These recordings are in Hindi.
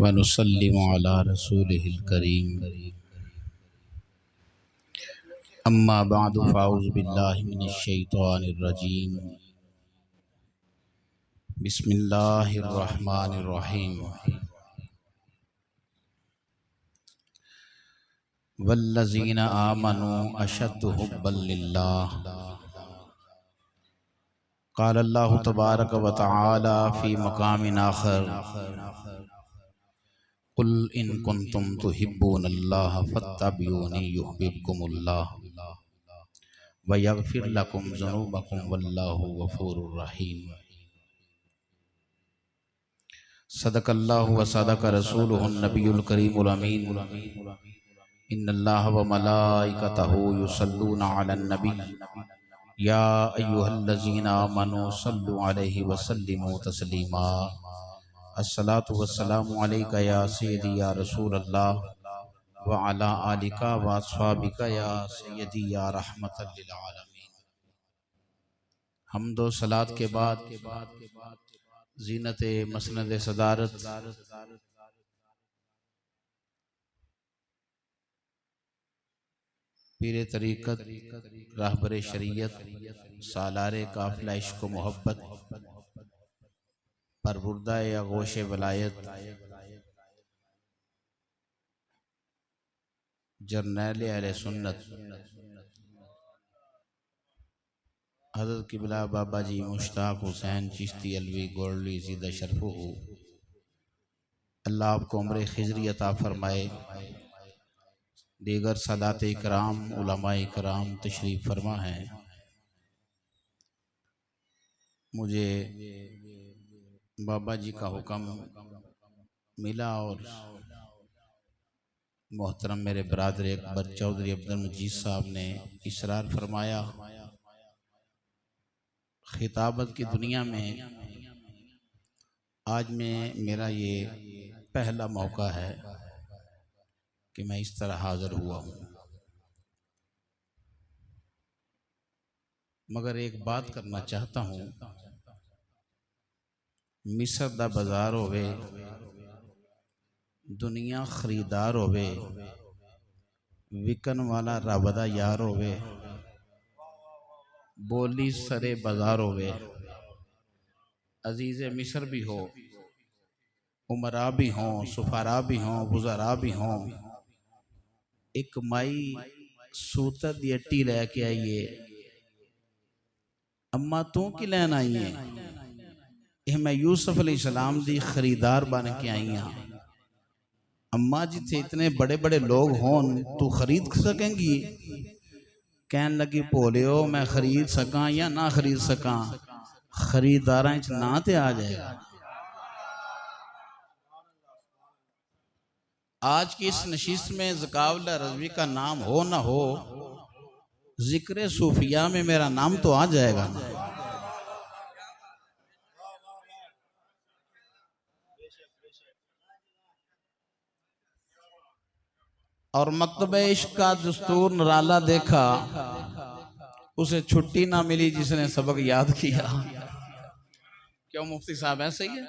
व नुसल्लिमु अला रसूलिहिल करीम। अम्मा बअदु फ़अऊज़ु बिल्लाहि मिनश शैतानिर रजीम। बिस्मिल्लाहिर रहमानिर रहीम। वल्लज़ीना आमनू अशद्दु हुब्बन लिल्लाह। क़ाल अल्लाहु तबारक व तआला फ़ी मक़ामिन आख़र क़ुल इन कुन्तुम तुहिब्बूनल्लाह फ़त्तबिऊनी युहब्बिबकुमुल्लाह व यग़फ़िर लकुम ज़ुनूबकुम वल्लाहु गफ़ूरुर रहीम। सदक़ल्लाहु व सदक़ रसूलुहुन नबियुल करीमुल अमीन। इन्नल्लाह व मलाइकतहु युसल्लूना अलन नबी या अय्युहल्लज़ीना आमनू सल्लु अलैहि व सल्लिमू तस्लीमा। अस्सलातु वस्सलामु अलैका या सय्यदी या रसूलल्लाह व अला आलिका व अस्हाबिका या सय्यदी या रहमतल लिल आलमीन। हम्दो सलात के बाद ज़ीनत मसनद सदारत पीरे तरीक़त रहबरे शरीयत सालारे काफ़िला इश्क़ व मोहब्बत परवुर्दा या गोशे वलायत जर्नैल अहले सुन्नत हज़रत क़िबला बाबा जी मुश्ताक़ हुसैन चिश्ती अलवी गोल्डी ज़िदा शरफ़ुहु अल्लाह आपको उम्र खिज़री अता फ़रमाए। दीगर सादात इकराम उलमा इकराम तशरीफ़ फरमा हैं। मुझे बाबा जी का हुक्म मिला और मोहतरम मेरे बरादर अकबर चौधरी अब्दुल मजीद साहब ने इसरार फरमाया, खिताबत की दुनिया में आज मेरा ये पहला मौका है कि मैं इस तरह हाज़िर हुआ हूँ। मगर एक बात करना चाहता हूँ, मिस्र दा बाजार होवे, दुनिया खरीदार होवे, विकन वाला रब दा यार होवे, बोली सरे बाजार होवे, अजीज़े मिस्र भी हो, उमरा भी हों, सुफारा भी हों, वुज़रा भी हों, एक माई सूतर दी अट्टी लैके आइए, अम्मा तू की लैन आई है? मैं यूसुफ अलैहिस्सलाम दी खरीदार बन के आई हाँ। अम्मा जिथे इतने बड़े बड़े लोग हों तू खरीद सकेंगी? कहन लगी भोलियो मैं खरीद सका या ना खरीद सका, खरीदारा ना ते आ जाएगा। आज की इस नशिस्त में ज़कावला रज़वी का नाम हो ना हो, जिक्र सूफिया में मेरा नाम तो आ जाएगा ना। और मकतबे इश्क का दस्तूर निराला देखा, उसे छुट्टी ना मिली जिसने सबक याद किया। क्यों मुफ्ती साहब ऐसे ही है?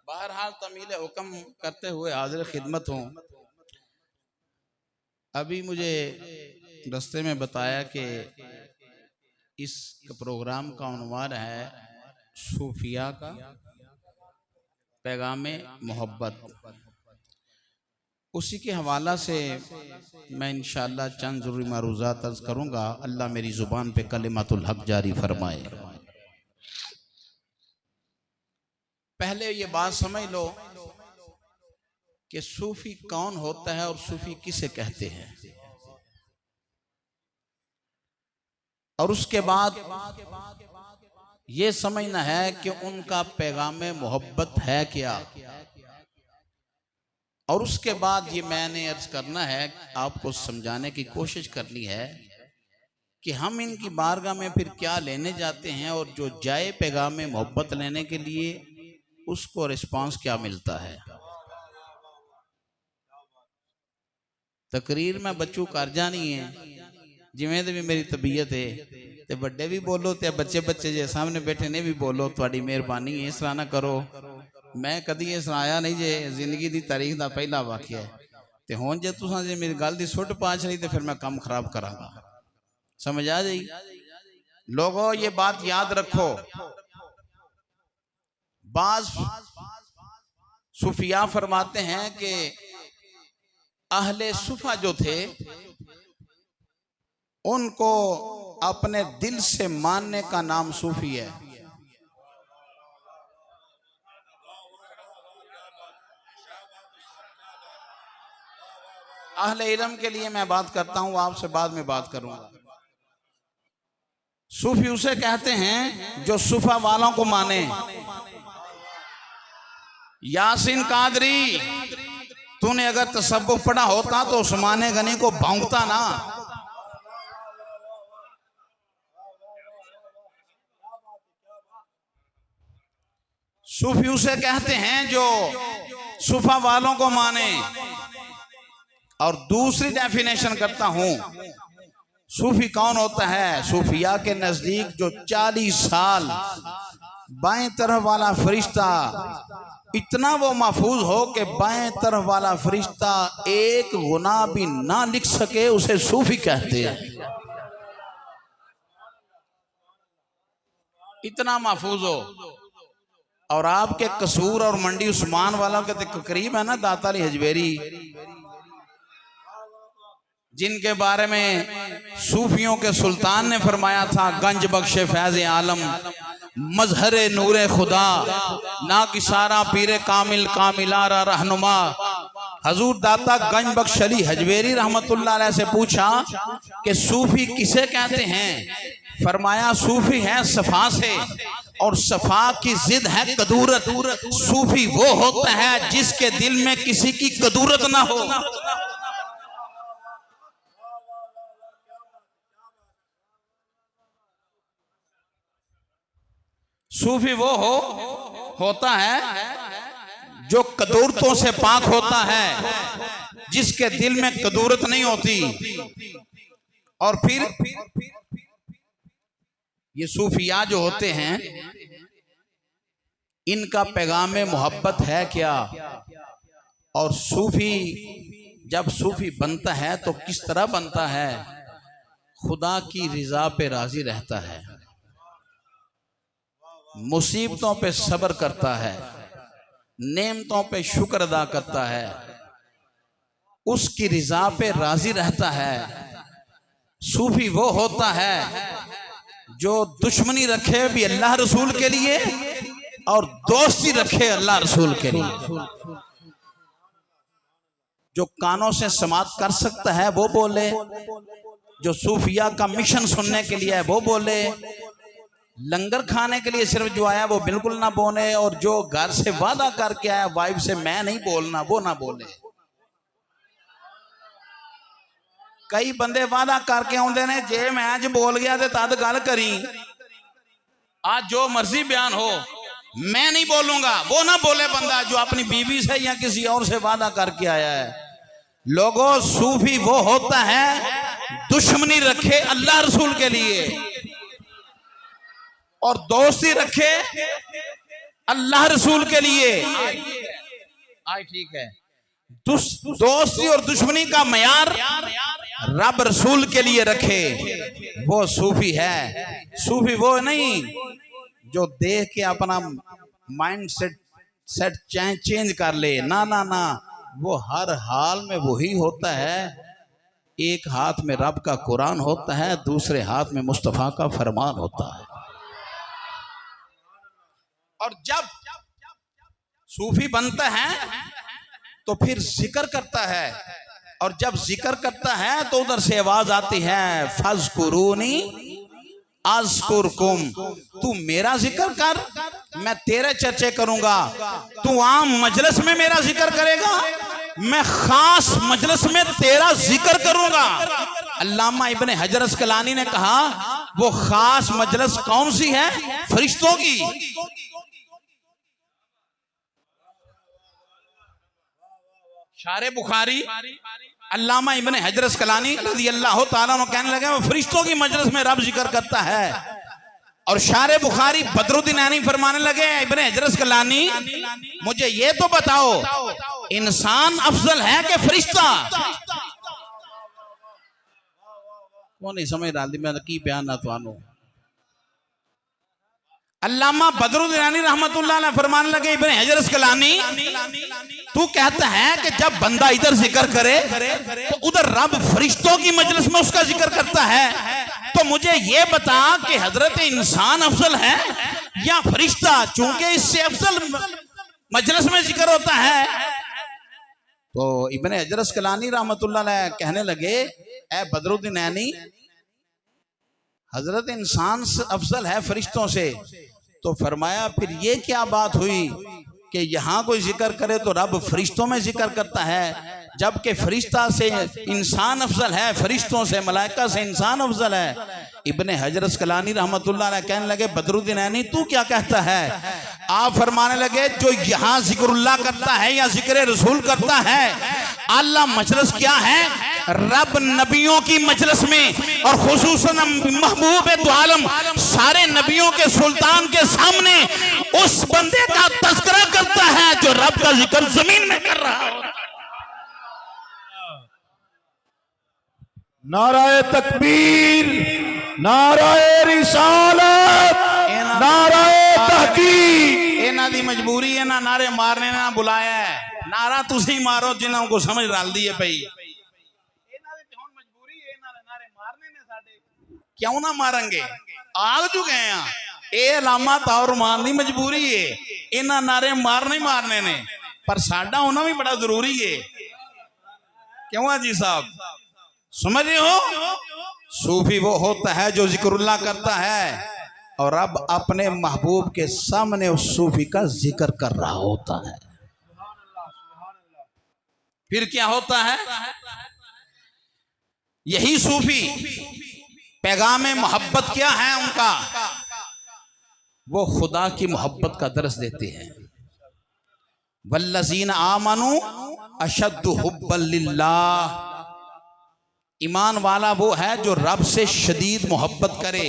बहरहाल तमील हुक्म करते हुए हाजिर खिदमत हूँ। अभी मुझे रस्ते में बताया कि इस प्रोग्राम का उन्वान है सूफिया का पैगामे मोहब्बत। उसी के हवाला से मैं इंशाअल्लाह चंद ज़रूरी मारूज़ात अर्ज़ करूँगा। अल्लाह मेरी ज़ुबान पे कलिमातुल हक जारी फरमाए। पहले ये बात समझ लो कि सूफी कौन होता है और सूफी किसे कहते हैं, और उसके बाद ये समझना है कि उनका पैगामे मोहब्बत है क्या, और उसके बाद ये मैंने अर्ज करना है, आपको समझाने की कोशिश करनी है कि हम इनकी बारगाह में फिर क्या लेने जाते हैं, और जो जाए पैगामे मोहब्बत लेने के लिए उसको रिस्पांस क्या मिलता है। तकरीर में बच्चों कर जानी है जिमें भी मेरी तबीयत है, ते बड़े भी बोलो ते बच्चे बच्चे जे सामने बैठे ने भी बोलो, थोड़ी मेहरबानी है, इस तरह ना करो मैं कदी ये सुनाया नहीं जे जिंदगी दी तारीख दा पहला वाकया है ते हुण जे तुसां जे मेरी गल दी सुट पाछ नहीं तो फिर मैं काम खराब करांगा। समझ आ जाई लोगों, ये बात याद रखो। बाज सूफिया फरमाते हैं कि अहले सुफा जो थे उनको अपने दिल से मानने का नाम सूफी है। अहले इल्म के लिए मैं बात करता हूं, आपसे बाद में बात करूंगा। सूफी उसे कहते हैं जो सुफा वालों को माने। यासीन कादरी, तूने अगर तसव्वुफ पढ़ा होता तो उस्माने गनी को भौंकता ना। सूफी उसे कहते हैं जो सुफा वालों को माने। और दूसरी डेफिनेशन करता हूं, सूफी कौन होता है? सूफिया के नजदीक जो 40 साल बाएं तरफ वाला फरिश्ता इतना वो महफूज हो कि बाएं तरफ वाला फरिश्ता एक गुनाह भी ना लिख सके, उसे सूफी कहते हैं। इतना महफूज हो। और आपके कसूर और मंडी उस्मान वालों के तो करीब है ना दाता अली हजवेरी, जिनके बारे में सूफियों के सुल्तान ने फरमाया था, गंज बख्शे फैज आलम मजहरे नूरे खुदा ना किसारा पीरे कामिल कामिलारा रहनुमा। हजूर दाता गंज बख्श अली हजवेरी रहमतुल्लाह अलैह से पूछा कि सूफी किसे कहते हैं? फरमाया सूफी है सफा से, और सफा की जिद है कदूरत। सूफी वो होता है जिसके दिल में किसी की कदूरत ना हो। सूफी वो होता है जो कदूरतों से पाक होता है, जिसके दिल में कदूरत नहीं होती। और फिर ये सूफिया जो होते हैं, इनका पैगाम मोहब्बत है क्या? और सूफी जब सूफी बनता है तो किस तरह बनता है? खुदा की रिजा पे राजी रहता है, मुसीबतों पे सब्र करता है, नेमतों पे शुक्र अदा करता है, उसकी रिजा पे राजी रहता है। सूफी वो होता है जो दुश्मनी रखे भी अल्लाह रसूल के लिए और दोस्ती रखे अल्लाह रसूल के लिए। जो कानों से समात कर सकता है वो बोले, जो सूफिया का मिशन सुनने के लिए है वो बोले, लंगर खाने के लिए सिर्फ जो आया वो बिल्कुल ना बोले, और जो घर से वादा करके आया वाइफ से मैं नहीं बोलना, वो ना बोले। कई बंदे वादा करके आउंदे ने, जे मैं अज बोल गया तो तद गल करी, आज जो मर्जी बयान हो मैं नहीं बोलूंगा, वो ना बोले बंदा जो अपनी बीवी से या किसी और से वादा करके आया है। लोगों, सूफी वो होता है दुश्मनी रखे अल्लाह रसूल के लिए और दोस्ती रखे अल्लाह रसूल के लिए। ठीक है, दोस्ती और दुश्मनी का मयार रब रसूल के लिए रखे, वो सूफी है। सूफी वो नहीं जो देख के अपना माइंड सेट चेंज कर ले, ना ना ना, वो हर हाल में वही होता है। एक हाथ में रब का कुरान होता है, दूसरे हाथ में मुस्तफा का फरमान होता है। और जब सूफी बनता है तो फिर जिक्र करता है, और जब जिक्र करता है तो उधर से आवाज आती है, फज़कुरूनी अज़कुरकुम, तू मेरा जिक्र कर, मैं तेरे चर्चे करूंगा। तू आम मजलिस में मेरा जिक्र करेगा, मैं खास मजलिस में तेरा जिक्र करूंगा। अल्लामा इब्ने हजर अस्कलानी ने कहा, वो खास मजलिस कौन सी है? फरिश्तों की। शारे बुखारी अल्लामा इब्ने हजर अस्कलानी रज़ी अल्लाह तआला अन्हु कहने लगे, वो फरिश्तों की मजलिस में रब जिक्र करता है। और शारे बुखारी बदरुद्दीन ऐनी फरमाने लगे, इब्ने हजर अस्कलानी मुझे ये तो बताओ, इंसान अफजल है कि फरिश्ता? कौन नहीं समझ रहा मैं की बयान ना तुहानू। अल्लामा बदरुद्दीन ऐनी रहमतुल्लाह अलैह फरमाने लगे, इब्ने हजर अस्कलानी तू कहता है कि जब बंदा इधर जिक्र करे तो उधर रब फरिश्तों की मजलिस में उसका जिक्र करता है, तो मुझे ये बता कि हजरत इंसान अफजल है या फरिश्ता, चूंकि इससे अफजल मजलिस में जिक्र होता है। तो इब्ने हजर अस्कलानी रहमतुल्लाह अलैह कहने लगे, ए बदरुद्दीन ऐनी, हजरत इंसान अफजल है फरिश्तों से। तो फरमाया फिर ये क्या बात हुई कि यहाँ कोई जिक्र करे तो रब फरिश्तों में जिक्र करता है, जबकि फरिश्ता से इंसान अफजल है, फरिश्तों से मलाइका से इंसान अफजल है। इब्ने हजर अस्कलानी रहमतुल्लाह अलैह कहने लगे, बदरुद्दीन ऐनी तू क्या कहता है? आप फरमाने लगे, जो यहाँ जिक्रुल्लाह करता है या जिक्र रसूल करता है, आला मजलिस क्या है? रब नबियों की मजलिस में और खुसूसन महबूब दो आलम सारे नबियों के सुल्तान के सामने उस बंदे का तज़किरा करता है जो रब का जिक्र जमीन में कर रहा हो। नाराए तकबीर, नाराए रिसालत, नाराए तहकीक। इन्हां दी मजबूरी है ना नारे मारने ना बुलाया है, नारा तुसी मारो जिन्हों को समझ रल दी है पई। क्यों ना मारेंगे, आग चुके हैं। ये अलामत और मान दी मजबूरी है, इन्हां नारे मारने ने, पर साडा होना भी बड़ा जरूरी है। क्यों है जी साहब, समझ रहे हो? सूफी वो होता है जो जिक्रुल्लाह करता है और अब अपने महबूब के सामने उस सूफी का जिक्र कर रहा होता है। फिर क्या होता है? यही सूफी पैगाम मोहब्बत क्या है उनका? वो खुदा की मोहब्बत का दर्स देते हैं। वल्लज़ीन आमनू अशद्दु हुब्बन लिल्लाह, ईमान वाला वो है जो रब से शदीद मोहब्बत करे।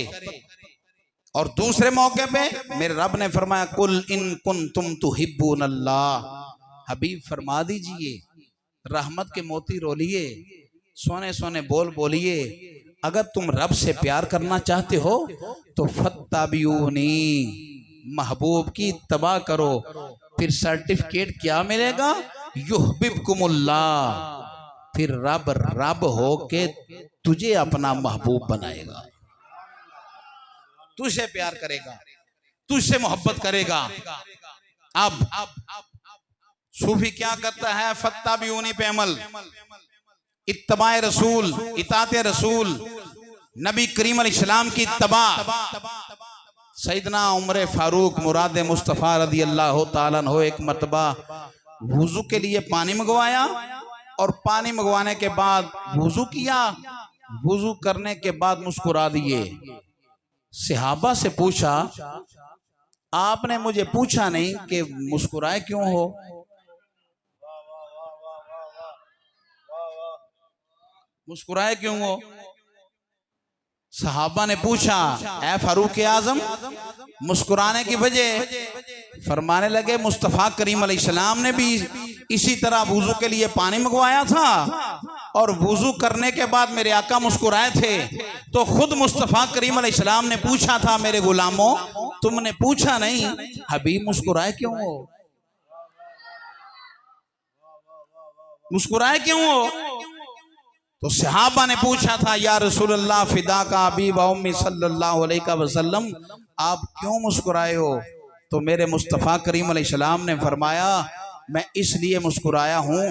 और दूसरे मौके पे मेरे रब ने फरमाया, कुल इन कुंतुम तुहिब्बूनल्लाह, हबीब फरमा दीजिए, रहमत के मोती रोलिए, सोने सोने बोल बोलिए, अगर तुम रब से प्यार करना चाहते हो तो फत्ताबिऊनी, महबूब की इत्तबा करो। फिर सर्टिफिकेट क्या मिलेगा? युहब्बिबकुमुल्लाह, फिर रब हो के तुझे अपना महबूब बनाएगा, तुझसे प्यार करेगा, तुझसे मोहब्बत करेगा। अब सूफी क्या करता है? फत्ताबिऊनी पे अमल, इत्तबाए रसूल, इताते रसूल, नबी करीम अलैहिस्सलाम की इत्तबा। सैयदना उमर फारूक मुराद मुस्तफ़ा रदी अल्लाह ताला अन्हु एक मरतबा वुजू के लिए पानी मंगवाया और पानी मंगवाने के बाद वुजू किया, वुजू करने के बाद मुस्कुरा दिए। सहाबा से पूछा, आपने मुझे पूछा नहीं कि मुस्कुराए क्यों हो? मुस्कुराए क्यों हो? सहाबा ने पूछा, ए फारूक आजम, मुस्कुराने की वजह? फरमाने लगे, मुस्तफ़ा करीम अलैहिस्सलाम ने भी इसी तरह वुजू के लिए पानी मंगवाया था और वुजू करने के बाद मेरे आका मुस्कुराए थे, तो खुद मुस्तफ़ा करीम अलैहिस्सलाम ने पूछा था, मेरे गुलामों तुमने पूछा नहीं, हबीब मुस्कुराए क्यों हो? मुस्कुराए क्यों हो? तो सहाबा ने पूछा था, या रसूलल्लाह फिदा का अबी व उम्मी सल्लल्लाहु अलैहि वसल्लम, आप क्यों मुस्कुराए हो? तो मेरे मुस्तफ़ा करीम अलैहिस्सलाम ने फरमाया, मैं इसलिए मुस्कुराया हूँ,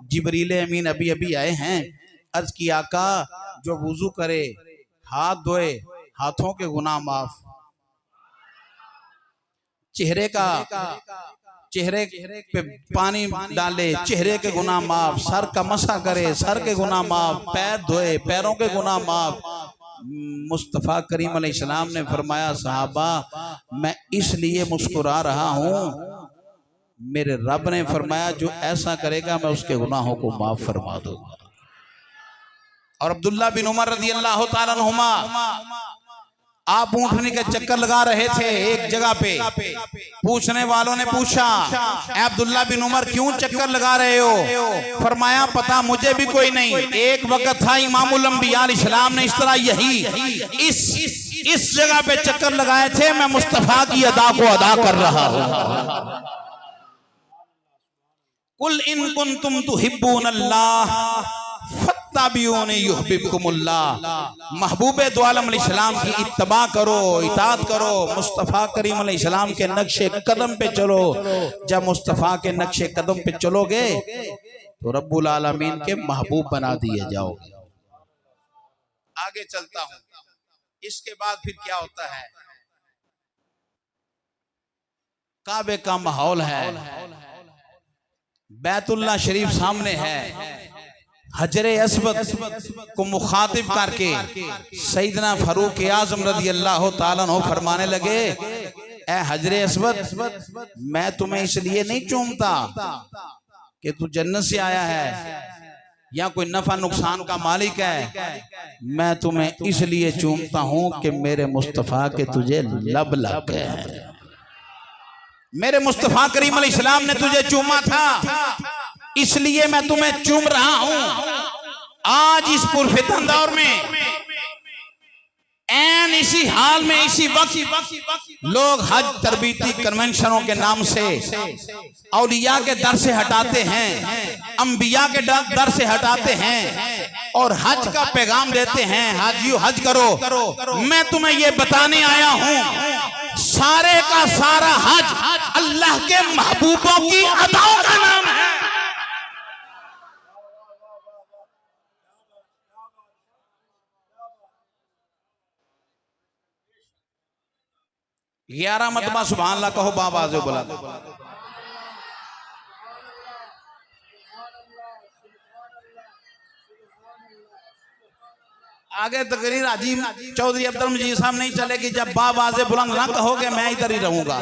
जिब्रील अमीन अभी अभी आए हैं, अर्ज की आका जो वुजू करे हाथ धोए, हाथों के गुनाह माफ, चेहरे पे पानी डाले, चेहरे के गुनाह माफ, सर का मसा करे, सर के गुनाह माफ, पैर धोए, पैरों के गुनाह माफ। मुस्तफ़ा करीम अलैहिस्सलाम ने फरमाया, सहाबा मैं इसलिए मुस्कुरा रहा हूँ, मेरे रब ने फरमाया जो ऐसा करेगा मैं उसके गुनाहों को माफ फरमा दूंगा। और अब्दुल्ला बिन उमर रज़ी अल्लाह तआला अन्हुमा आप ऊँटनी के चक्कर लगा रहे थे एक जगह पे। पूछने वालों ने पूछा, अब्दुल्ला बिन उमर क्यों चक्कर लगा रहे हो? फरमाया पता मुझे भी कोई नहीं, एक वक्त था इमामुल अंबिया अलैहिस्सलाम ने इस तरह यही इस जगह पे चक्कर लगाए थे, मैं मुस्तफा की अदा को अदा कर रहा हूं। कुल इन कुंतुम तुहिब्बूनल्लाह फत्तबिऊनी युहब्बुकुमुल्लाह। महबूबे दो आलम अलैहिस्सलाम की इत्तबा करो, इताअत करो, मुस्तफा करीम अलैहिस्सलाम के नक्शे कदम पे चलो। जब मुस्तफा के नक्शे कदम पे चलोगे तो रब्बुल आलमीन के महबूब बना दिए जाओगे। आगे चलता हूं, इसके बाद फिर क्या होता है? काबे का माहौल है, बैतुल्लाह शरीफ सामने है। हजरे अस्वद को मुखातिब करके सैयदना फारूक आजम रज़ी अल्लाह ताला अन्हु फरमाने लगे, ए हजरे अस्वद, मैं तुम्हें इसलिए नहीं चूमता कि तू जन्नत से आया है या कोई नफा नुकसान का मालिक है, मैं तुम्हें इसलिए चूमता हूं कि मेरे मुस्तफा के तुझे लब लग गए हैं। मेरे मुस्तफा करीम अलैहिस्सलाम ने तुझे चूमा था, इसलिए मैं तुम्हें चूम रहा हूं। आज इस पुरफितन दौर में एन इसी हाल में इसी वक्त लोग हज तरबीती कन्वेंशनों के नाम से औलिया के दर से हटाते हैं, अंबिया के दर से हटाते हैं और हज का पैगाम देते हैं, हाजियो हज करो। मैं तुम्हें ये बताने आया हूं, सारे का सारा हज अल्लाह के महबूबों की अदाओं का नाम है। 11 मरतबा सुभान अल्लाह कहो, बाबा से बोला। आगे तकरीर हाजी चौधरी अब्दुल मजीद साहब नहीं चलेगी। जब बाबाज़े बुलंद ना कहोगे मैं इधर ही रहूंगा।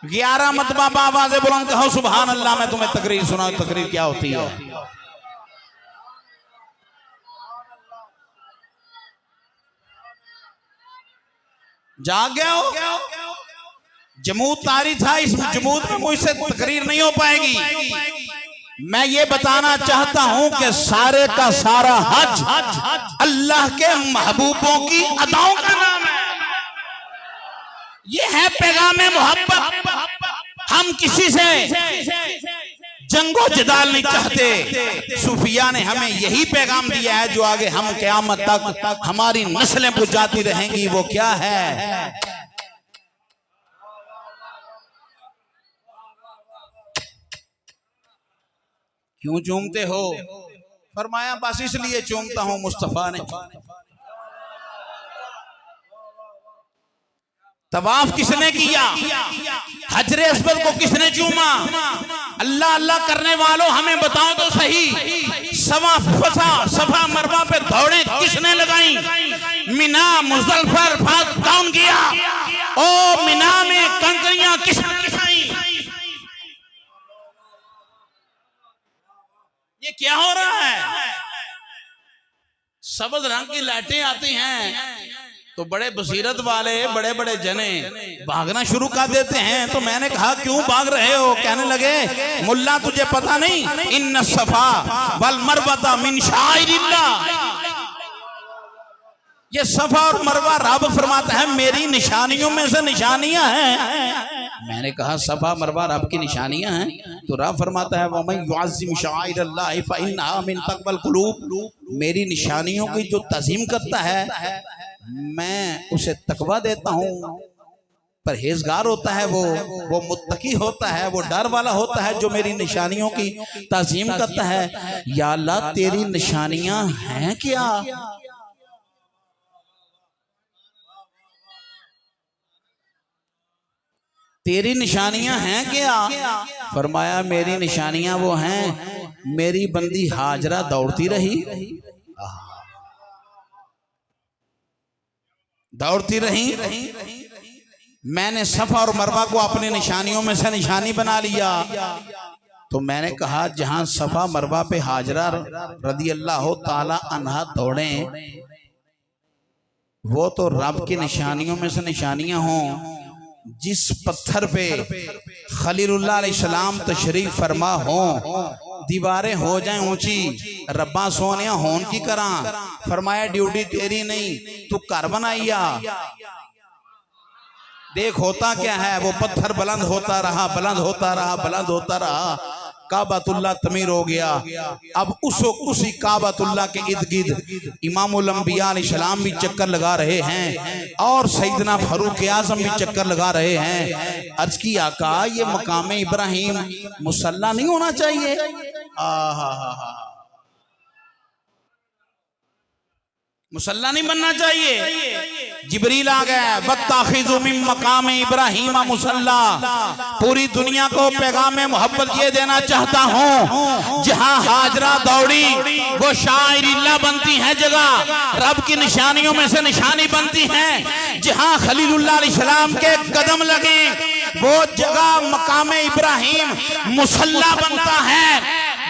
11 मरतबा बाबाज़े बुलंद कहो सुभान अल्लाह। मैं तुम्हें तकरीर सुनाऊं, तकरीर क्या होती है। जाग गया हो? जमूद तारी था, इस जमूद में मुझसे तकरीर नहीं हो पाएगी। मैं ये बताना चाहता हूं कि सारे का सारा हज अल्लाह के महबूबों की अदाओं का नाम है। ये है पैगाम मोहब्बत। हम किसी से जंगो जदाल नहीं चाहते। सूफिया ने हमें यही पैगाम दिया है जो आगे हम क़यामत तक हमारी नस्लें बुझाती रहेंगी। वो क्या है? क्यों चूमते हो? फरमाया बस इसलिए चूमता हूं, मुस्तफा ने। तवाफ किसने किया? हजरे अस्वद को किसने चूमा? अल्लाह अल्लाह करने वालों हमें बताओ तो सही। सफा मरवा पे दौड़े किसने लगाई? मिना मुजफ्फर फात कौन किया? ओ मिना में कंकरियां किसने बिछाई? ये क्या हो रहा है? सबज रंग की लाइटें आती हैं तो बड़े बसीरत वाले बड़े बड़े जने भागना शुरू कर देते हैं। तो मैंने कहा क्यों भाग रहे हो? कहने लगे मुल्ला तुझे पता नहीं, इन्न सफा वल मरवता मिन शाइरिल्लाह। ये सफा और मरवा रब फरमाता है मेरी निशानियों में से निशानियां हैं। मैंने कहा सफा मरवा रब की निशानियां हैं तो रब फरमाता है वमन युअज़्ज़िम शाइरल्लाह फइन्नहा मिन तक़वल क़ुलूब। मेरी निशानियों की जो तज़ीम करता है मैं उसे तकवा देता हूँ। परहेजगार होता है वो मुत्तकी होता है, वो डर वाला होता है जो मेरी निशानियों की तज़ीम करता है। या अल्लाह तेरी निशानियां हैं क्या? तेरी निशानियां हैं क्या? फरमाया मेरी निशानियां वो हैं, मेरी बंदी हाजरा दौड़ती रही, दौड़ती रही। मैंने सफा और मरवा को अपनी निशानियों में से निशानी बना लिया। तो मैंने कहा जहां सफा मरवा पे हाजरा रज़ी अल्लाह ताला अन्हा दौड़े वो तो रब की निशानियों में से निशानियां हों। जिस पत्थर पे खलीलुल्लाह अलैहिस्सलाम तशरीफ फरमा हो, दीवारें हो जाएं ऊंची, रब्बा सोनिया होन की करा। फरमाया ड्यूटी तेरी नहीं, तू घर बनाइया। देख होता क्या है, वो पत्थर बुलंद होता रहा, बुलंद होता रहा, बुलंद होता रहा, काबतुल्लाह तमीर हो गया। अब उसी काबतुल्लाह के इर्द गिर्द इमामुल अंबिया अलैहिस्सलाम भी चक्कर लगा रहे हैं और सैयदना फारूक आज़म भी चक्कर लगा रहे हैं। अर्ज की आका, ये मकाम इब्राहिम मुसल्ला नहीं होना चाहिए? मुसल्ला नहीं बनना चाहिए। जिब्रील आ गया, वत्ताखिज़ु मिन मकाम इब्राहिम मुसल्ला। पूरी दुनिया को पैगाम मोहब्बत ये देना चाहता हूँ, जहाँ हाजरा दौड़ी वो शायरिल्लाह बनती है जगह, रब की निशानियों में से निशानी बनती है। जहाँ खलीलुल्लाह अलैहिस्सलाम के कदम लगे वो जगह मकाम इब्राहिम मुसल्ला बनता है।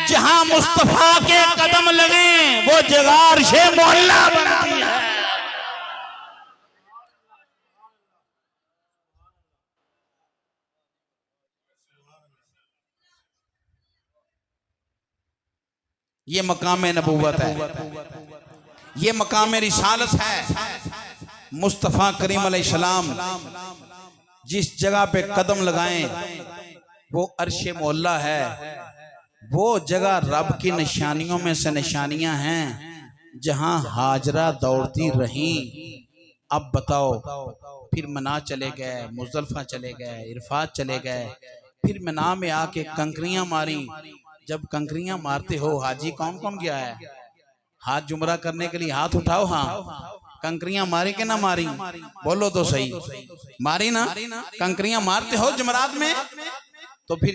जहां मुस्तफा के कदम लगे वो जगह अर्शे मोहल्ला बनती है। ये मकाम नबूवत है, ये मकाम रिसालत है। मुस्तफा करीम अलैहिस्सलाम जिस जगह पे कदम लगाएं वो अर्शे मोहल्ला है। वो जगह रब की निशानियों में से निशानियां हैं, जहां हाजरा दौड़ती रहीं। अब बताओ, फिर मना चले गए, मुज़दलिफा चले गए, इरफात चले गए, फिर मना में आके कंकरियां मारी। जब कंकरियां मारते हो, हाजी कौन कौन गया है हाथ जुमरा करने के लिए? हाथ उठाओ। हाँ, कंकरियां मारी के ना मारी? बोलो तो सही, मारी ना? कंकरियां मारते हो जुमरात में, तो फिर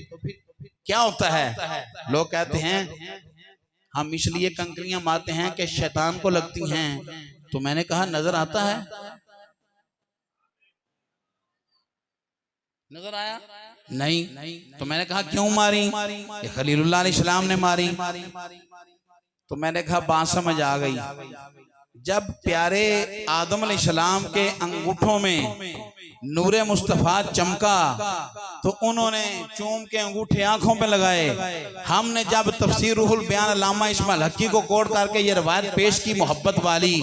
क्या होता है? लोग कहते हैं हम इसलिए कंकरियां मारते हैं कि शैतान को लगती हैं। तो मैंने कहा नजर आता है? नजर आया? नहीं। तो मैंने कहा क्यों मारी? खलीलुल्लाह अलैहिस्सलाम ने मारी। तो मैंने कहा बात समझ आ गई। जब प्यारे आदम अलैहिस्सलाम के अंगूठों में नूरे मुस्तफा चमका तो उन्होंने चूम के अंगूठे आंखों पे लगाए। हमने जब तफसीर रूहुल बयान अल्लामा इस्माइल हक्की को कोट करके ये रवायत पेश की मोहब्बत वाली,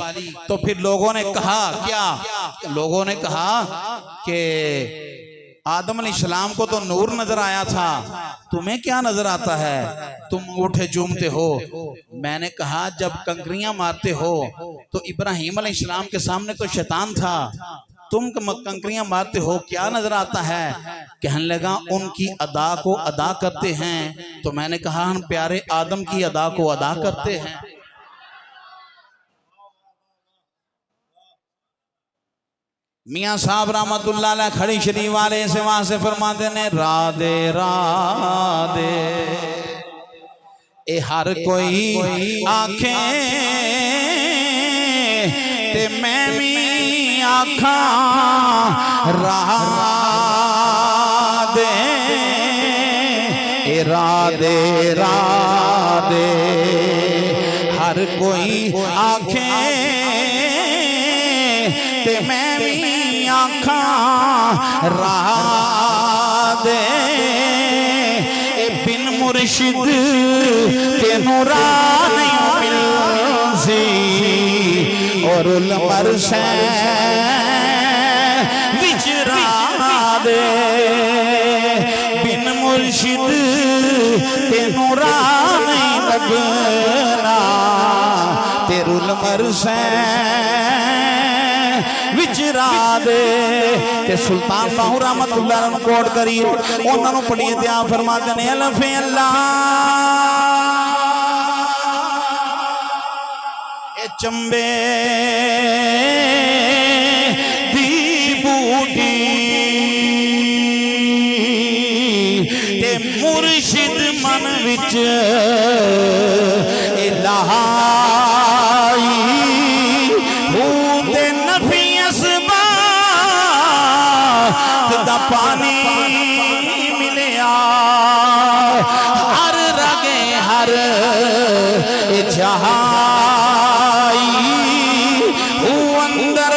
तो फिर लोगों ने कहा क्या? लोगों ने कहा कि आदम अलैहिस्सलाम को तो नूर नजर आया था, तुम्हें क्या नजर आता है? तुम अंगूठे चूमते हो। मैंने कहा जब कंकरियां मारते हो तो इब्राहिम अलैहिस्सलाम के सामने तो शैतान था, तुम कंकरियां मारते हो, क्या नजर आता है? कहने लगा उनकी अदा को अदा करते हैं। तो मैंने कहा हम प्यारे आदम की अदा को अदा करते हैं। मियाँ साहब रहमतुल्लाह अलैह खड़ी शरीफ वाले से वहां से फरमाते ने, राधे राधे ए हर कोई आखे ते मैं भी आखा राधे ए राधे राधे हर कोई आखे ते मैं भी आखा राधे बिन मुर्शिद के नूरा नहीं मिलसी और उलमर से विचरा दे बिन मुर्शिद के नूरा नहीं लगना तेरे उलमर से विचरा दे। ते सुल्तान बाहू रहमतुल्लाह अलैह कोट करी उन्होंने पढ़िए ते आप फरमाते ने अल्लाह अल्लाह ए चंबे दी बूटी ते मुर्शिद मन विच इलाही हूंदे नफी दा पानी मिलिया हर रगे हर जहाई अंदर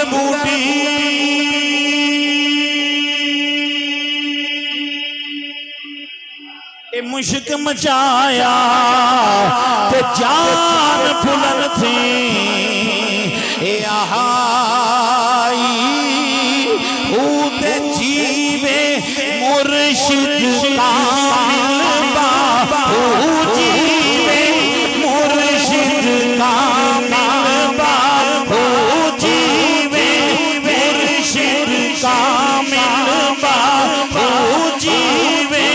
मुश्क मचाया ते जान फुलन थी ए आहाई ते जीवे मुर्शिद कामिल बाहू जीवे मुर्शिद कामिल बाहू जीवे मुर्शिद कामिल बाहू जीवे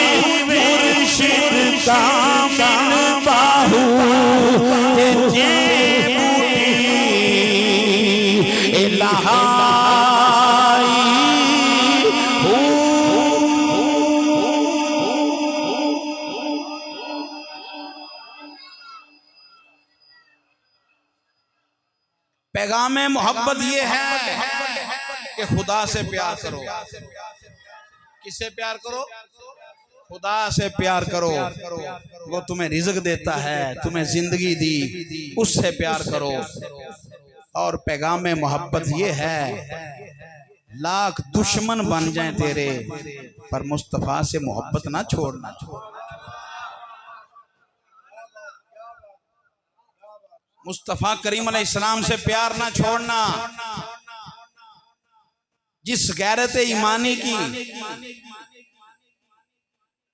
मुर्शिद कामिल बाहू जे पैगाम मोहब्बत ये है कि खुदा से प्यार करो। किससे प्यार करो? खुदा से प्यार करो। वो तुम्हें रिज़्क देता है, तुम्हें जिंदगी दी, उससे प्यार करो। और पैगाम मोहब्बत ये है, लाख दुश्मन बन जाएं तेरे, पर मुस्तफा से मोहब्बत ना छोड़ना। मुस्तफा करीम अलैहिस्सलाम से प्यार ना छोड़ना। जिस गैरत ईमानी की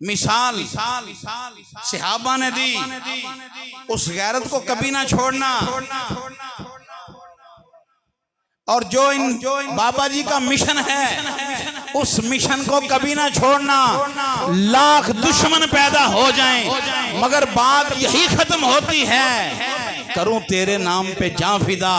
मिसाल सहाबा ने दी, उस गैरत को कभी ना छोड़ना। और जो इन बाबा जी का मिशन है, उस मिशन को कभी ना छोड़ना। लाख दुश्मन पैदा हो जाएं, मगर बात यही खत्म होती है, करूं तेरे नाम पे जान फिदा।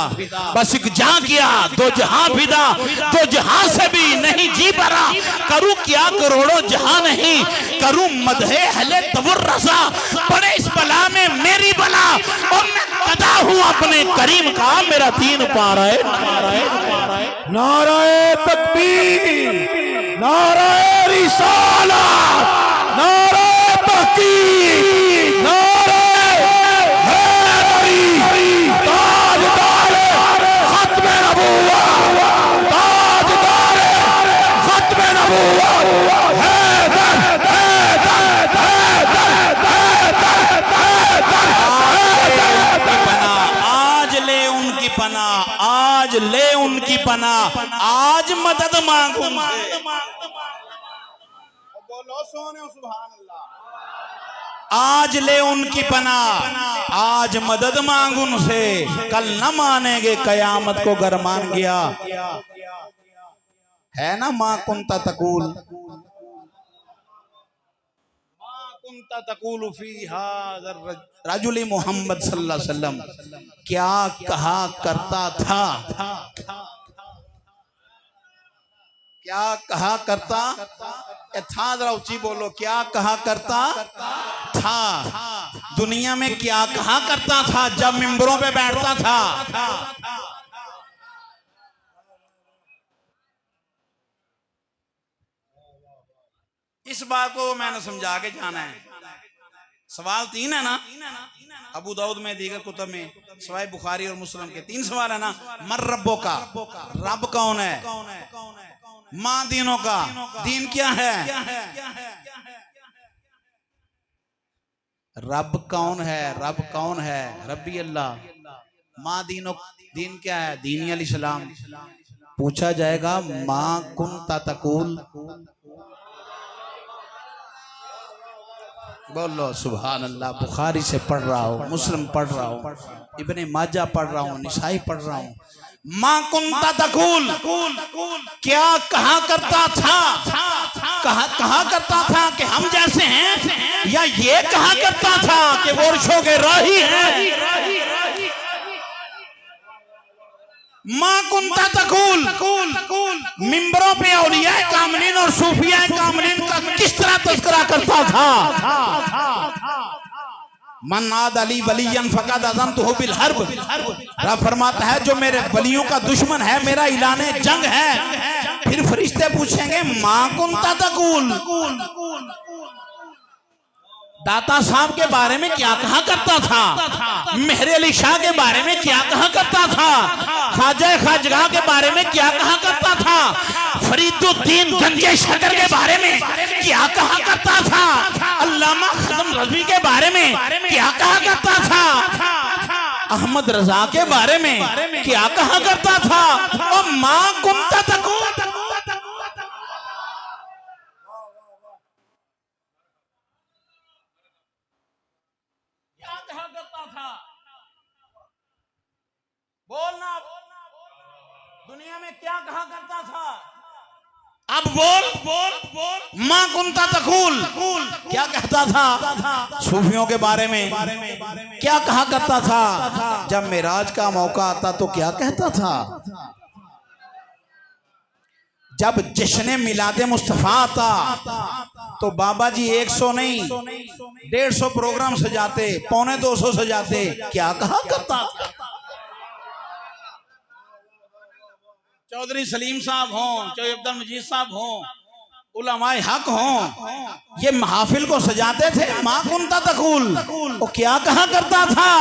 बस एक जान किया दो जहां फिदा, दो जहां से भी नहीं जी भरा। करूं क्या करोड़ों जहां नहीं, करूं मदहे हले तवर रसा। पड़े इस बला में मेरी बला, और मैं कदा हूं अपने करीम का, मेरा दीन पारा है। नाराए तकबीर, नाराए रिसालत, नाराए तहकीक, नाराए हैदरी, ताजदार खत्म नबुव्वत, ताजदार खत्म नबुव्वत, हैदर हैदर हैदर हैदर। आज ले उनकी पनाह, आज ले उनकी पनाह, आज मदद मांगू। बोलो सोने सुभान अल्लाह। आज ले उनकी पनाह, आज मदद मांग उनसे। कल न मानेंगे कयामत को गर मान गया। है ना माँ कुंता तकूल, तकूल फी हाज़र रजुल मोहम्मद सल्लल्लाहु अलैहि वसल्लम, क्या कहा करता था, क्या कहा करता था, जरा ऊंची बोलो, क्या कहा करता था। दुनिया में क्या कहा करता था जब मिंबरों पे बैठता था। इस बात को मैंने समझा के जाना है। सवाल 3 है ना, अबू दाऊद में, दीगर कुतुब में, सवाए बुखारी और मुस्लिम के 3 सवाल है ना। मर रब्बो का, रब कौन है। माँ दीनों का, दीन क्या है। रब कौन है, रब कौन है, रब्बी अल्लाह। माँ दीनों, दीन क्या है, दीनी अल इस्लाम। पूछा जाएगा माँ कुंता तकूल, बोलो सुभान अल्लाह। बुखारी से पढ़ रहा हूँ, मुस्लिम पढ़ रहा हूँ, इब्ने माजा पढ़ रहा हूँ, निसाई पढ़ रहा हूँ। माँ कुंता तकूल, क्या कहा करता था, कहा करता था कि हम जैसे हैं, या ये कहा करता था कि वो अर्शों के राही हैं। माँ कुंता तकूल, मिंबरों पे औलिया कामलीन और सूफिया कामलीन का किस तरह तज़किरा करता था। मन आद अली वलियन फक़द अज़मतुहु बिल हर्ब। रब फरमाता है जो मेरे वलियों का दुश्मन है, मेरा ऐलाने जंग है। फिर फरिश्ते पूछेंगे माँ कुंता तकूल, दाता साहब के बारे में क्या कहा करता था, मेहर अली शाह के बारे में क्या कहा करता था, ख्वाजा खाजगा के बारे में क्या कहा करता था, फरीदुद्दीन गंजे शकर के बारे में क्या कहा करता था, अल्लामा खदम रज़वी के बारे में क्या कहा करता था, अहमद रजा के बारे में क्या कहा करता था। और मां कुंता तक क्या कहा करता था, बोलना दुनिया में क्या कहा करता था, अब बोल मां कुंता तकूल क्या कहता था, सूफियों के बारे में क्या कहा करता था, जब मेराज का मौका आता तो क्या कहता था, जब जश्न मिलादे मुस्तफा आता तो बाबा जी 100 नहीं 150 प्रोग्राम सजाते, 250 सजाते, क्या कहा करता था। चौधरी सलीम साहब हों, चौधरी अब्दुल मजीद साहब हों, उलमाए हक हों, ये महफिल को सजाते थे मां कुंता तकूल। वो क्या कहा करता था,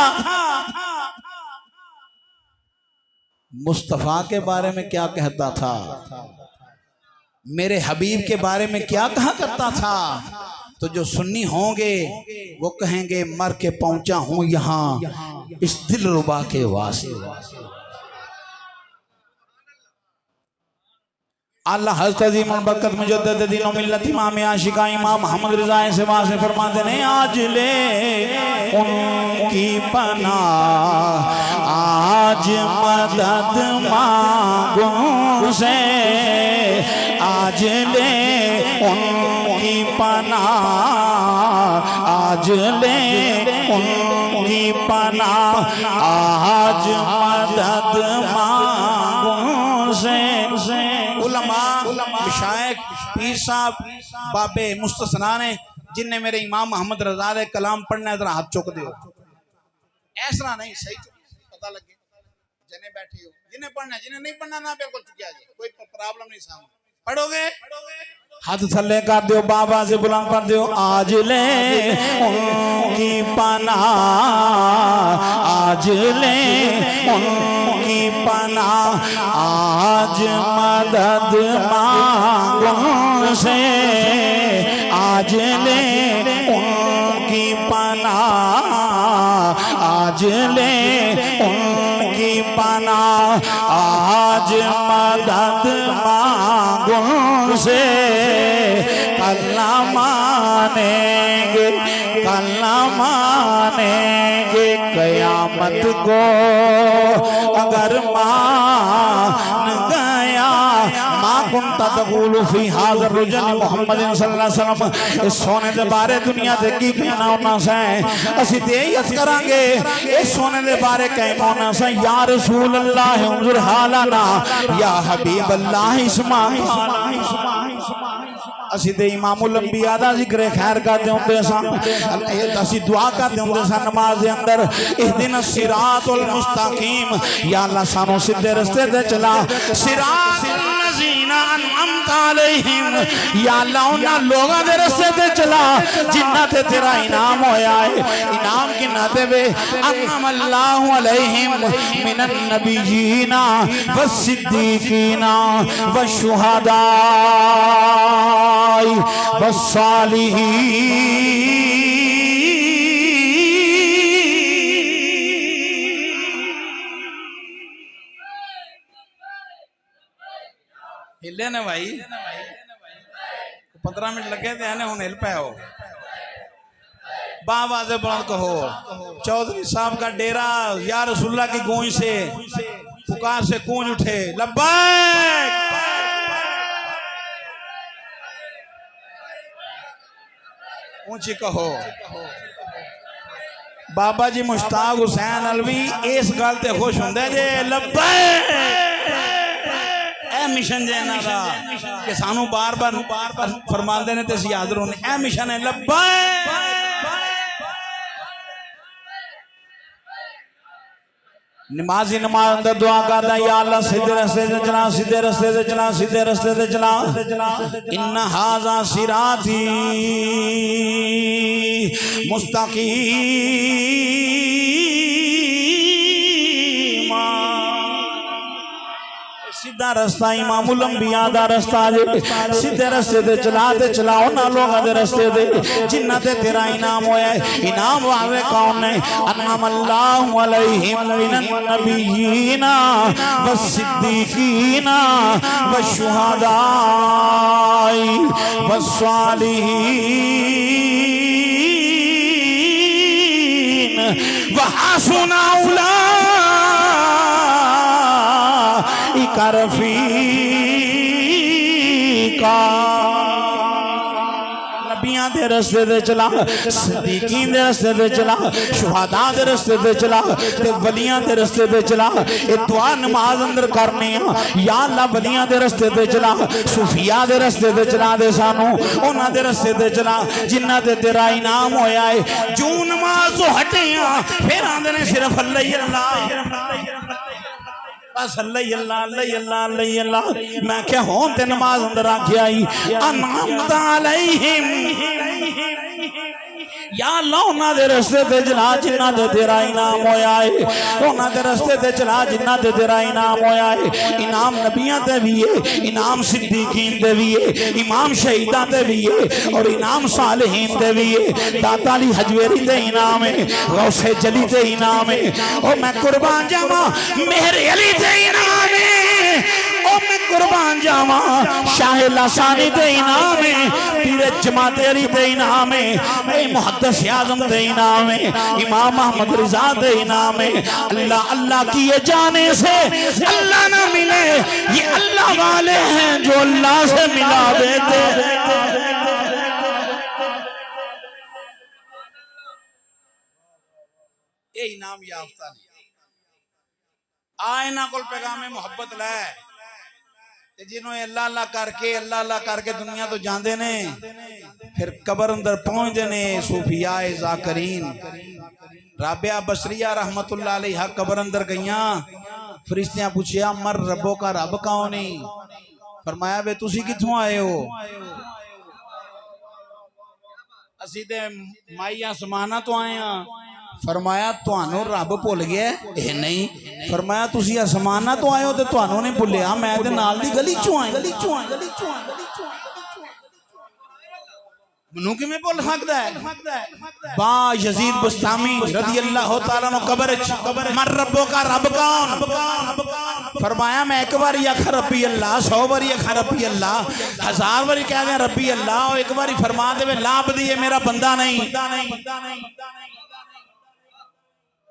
मुस्तफा के बारे में क्या कहता था, मेरे हबीब के बारे में क्या कहा करता था। तो जो सुन्नी होंगे वो कहेंगे मर के पहुंचा हूं यहां इस दिलरुबा के वास्ते। अल्लाह हज़रत अज़ीमुल बरकत मुजद्दिद दीन व मिल्लत इमाम आशिका इमाम मोहम्मद रिज़ा से वासे फरमाते हैं, आज ले उनकी पनाह, आज मदद मांगो से, आज ले उनकी पनाह, आज ले उनकी पनाह, आज मदद मांगो से। शायख पीर साहब बाबे मुस्तसना ने जिनने मेरे इमाम मोहम्मद रजा दे कलाम पढ़ना है, जरा हाथ चुक दियो, ऐसा नहीं सही पता लगे जने बैठे हो, जिन्हें पढ़ना जिन्हें नहीं पढ़ना ना बिल्कुल चुकिया जाए, कोई प्रॉब्लम नहीं, सामने पढ़ोगे हाथ थल्ले कर दियो, बाबा से बुलंद कर दियो, आज ले उनकी पनाह, आज ले उनकी पनाह, आज मदद मांगो से, आज ले उनकी पनाह, आज ले उनकी पनाह, आज मदद मांगो से। कल्ला मानेंगे, कल्ला मानेंगे कयामत को अगर मान गया। मां कुंता तकूलु फी हाज़र रुजन मुहम्मद सल्लल्लाहु अलैहि वसल्लम, इस सोने दे बारे दुनिया ते की कहना होना से, असी ते यही अर्ज करांगे इस सोने दे बारे कहना होना से, या रसूल अल्लाह उन्जुर हालाना, या हबीब अल्लाह इस्मा। असी ते इमामुल अंबिया दा जिक्र खैर करदे हुंदे सन, असी दुआ करदे हुंदे सन नमाज दे अंदर, इहदिन सिरातुल मुस्तकीम, या अल्लाह सानू सीधे रास्ते ते चला, सिरातुल लज़ीना अनअमता अलैहिम, या अल्लाह उन्हां लोगां दे रास्ते ते चला जिन्हां ते तेरा इनाम होया है। इनाम किन्ना ते वे, अनअमल्लाहु अलैहिम मिनन नबिय्यीना वस्सिद्दीकीना वशुहदा हिले ने भाई 15 मिनट लगे थे हुन हिल पे हो। बाबा से बुलंद कहो, चौधरी साहब का डेरा या रसूलुल्लाह की गूंज से पुकार से गूंज उठे, लब्बैक ऊंची कहो। बाबा जी मुश्ताक हुसैन अलवी इस गल ते खुश होंदे जे लब्बैक ए मिशन जे इन्हां दा कि सानू बार बार फरमांदे ने ते असीं हाज़र होने, ए मिशन है लब्बैक। नमाजी नमाज अंदर दुआ करदा, या अल्लाह सीधे रास्ते से चला, सीधे रास्ते से चला, सीधे रास्ते से चला। इन्ना हाज़ा सिराती मुस्तकीमा, सीधा रास्ता इमामुल अंबिया दा रास्ता जे सीधे रास्ते ते चलाओ ना लोगों दे रास्ते ते जिन्ना ते तेरा इनाम होया है। इनाम वाले कौन है? अन्नमल्लाहु अलैहिम मिनन नबिय्यीना वस्सिद्दीकीना वश्शुहदाई वस्सालिहीन वहसुना उलाइका रफीका। नबियां दे रस्ते ते चला, सिद्दीकीन दे रस्ते ते चला, शुहदा दे रस्ते ते चला ते वलियां दे रस्ते ते चला। ये दुआ नमाज अंदर करने या अल्लाह वलियां दे रस्ते ते चला, सूफिया दे रस्ते ते चला दे सानू उन्हां दे रस्ते ते चला जिन्ना ते तेरा इनाम होया है। जो नमाज तो हटे फिर आंदे ने सिर्फ अल्लाह ही अल्लाह बस अल्लाह अल्लाह अल्लाह अल्लाह अल्लाह अल्लाह। मैं क्या हों ते नमाज अंदर आके आई अनअमत अलैहिम या अल्लाह उन्हां दे रस्ते ते चला जिन्ना ते तेरा इनाम होया है। उन्हां दे रस्ते ते चला जिन्ना ते तेरा इनाम होया है। इनाम नबियां ते भी है, इनाम सिद्दीकीन ते भी है, इमाम शहीदा ते भी है और इनाम सालिहीन ते भी है। दाता अली हजवेरी ते इनाम है, गौसे जली ते इनाम है। ओ मैं कुर्बान जावा मेहर अली ते इनाम है। ओ मैं कुर्बान जावा शाह लासानी ते इनाम है, पीर जमात अली ते इनाम है, मुहद्दिस आज़म ते इनाम है, इमाम अहमद रिजा ते इनाम है। अल्लाह अल्लाह किए जाने से अल्लाह ना मिले, ये अल्लाह वाले हैं जो अल्लाह से मिला देते हैं। ये इनाम याफ्ता नहीं आए ना कोल पैगामे मुहब्बत लै ते जिन्होंने अल्लाह अल्लाह करके दुनिया तो जाते ने फिर कबर अंदर पहुंचते ने सूफियाए ज़ाकरीन। राबिया बसरिया रहमतुल्लाह अलैहा कबर अंदर गईया, फरिश्तियां पूछिया मर रब्बो का रब कौन है? फरमाया वे तुसी किथों आए हो? असी ते माइया समाना तो आए हैं। फरमाया तुहानू रब भुल गया? नहीं। फरमाया तुसी आसमाना तो आए हो ते तुहानू नहीं भुलिया, मैं ते नाल दी गली चों आया। मनु किवें भुल सकदा है? बा यजीद बुस्तामी रज़ी अल्लाह तआला अन्हु कब्र मर रब्बो का रब कौन? फरमाया मैं एक बार आखा रब्बी अल्लाह, 100 बारी आखा रब्बी अल्लाह, 1000 बारी कह दिया रब्बी अल्लाह, एक बारी फरमा दे लाभ दी मेरा बंदा नहीं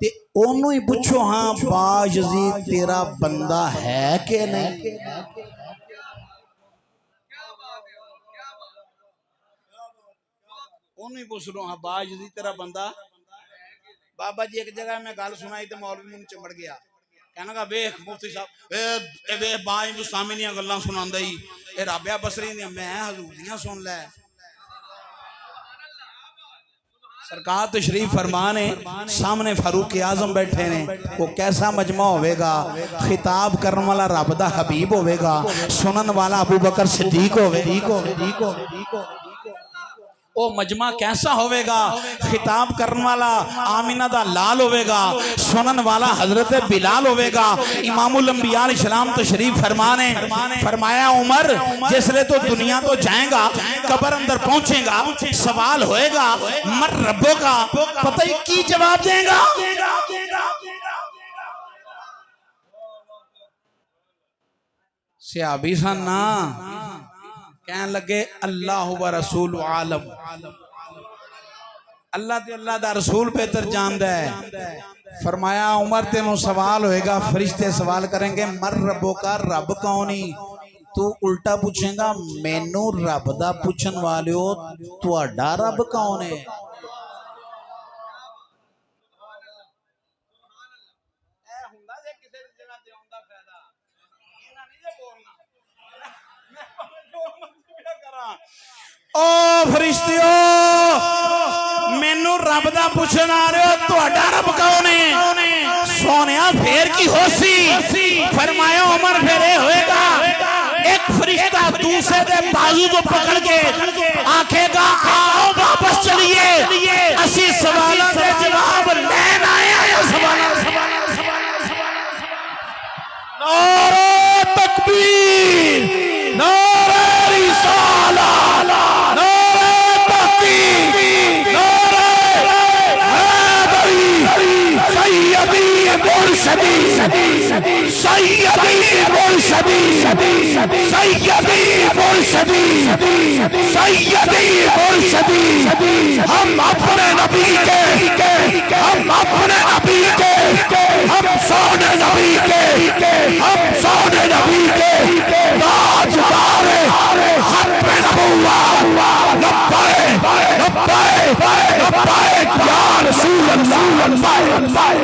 ते ओनू ही पूछो हाँ बा यजीद तेरा बंदा है कि नहीं? ओनू ही पूछ लो हाँ बा यजीद तेरा बंदा। बाबा जी एक जगह मैं गल सुनाई तो मौलवी मुंह चिमड़ गया, कहना का वेख मुफ्ती साहब वेख बाई बुस्तामी दी गल्लां सुनांदा ही, ए राबिया बसरी दी मैं हजूर दियां सुन लै। सरकार तशरीफ फरमान है, सामने फारूक आजम बैठे ने, वो कैसा मजमा होवेगा? खिताब करने वाला रब दा हबीब होवेगा, सुनन वाला अबू बकर सिद्दीक होवेगा। ओ मजमा कैसा होवेगा? खिताब करने वाला आमिना दा लाल होवेगा, सुनन वाला हजरत बिलाल होवेगा। इमामुल अंबिया अलैहिस्सलाम तशरीफ फरमाने, फरमाया उमर जिसले तो दुनिया तो जाएगा, कब्र अंदर पहुंचेगा, सवाल होएगा मर रब्बो का, पता ही की जवाब देगा? सहाबी सन ना कहन लगे अल्लाह व रसूल आलम, अल्लाह ते अल्लाह दा रसूल बेहतर जानदा है। फरमाया उमर तेनों सवाल होएगा, फरिश्ते सवाल करेंगे मर रब्बो का रब कौन ही? तू उल्टा पूछेगा मैनू रब दा पूछन वालियो तुहाडा रब कौन है? ओ फरिश्तियो मैनू रब दा पूछन आ रहे हो, तुहाडा रब कौन है? सोनिया फेर की होसी? फरमाया उमर फेरे होएगा, एक फरिश्ता दूसरे दे बाजू को पकड़ के आखेगा आओ वापस चलिए, असी सवालों के जवाब लेन आया या सवाल। नारे तकबीर। मुर्शदी सैयदी मुर्शदी सैयदी मुर्शदी सैयदी मुर्शदी हम अपने नबी के हम अपने नबी के हम सोने नबी के हम सोने नबी के ताजदार खत्म नबुव्वत लब्बैक लब्बैक लब्बैक या रसूल अल्लाह लब्बैक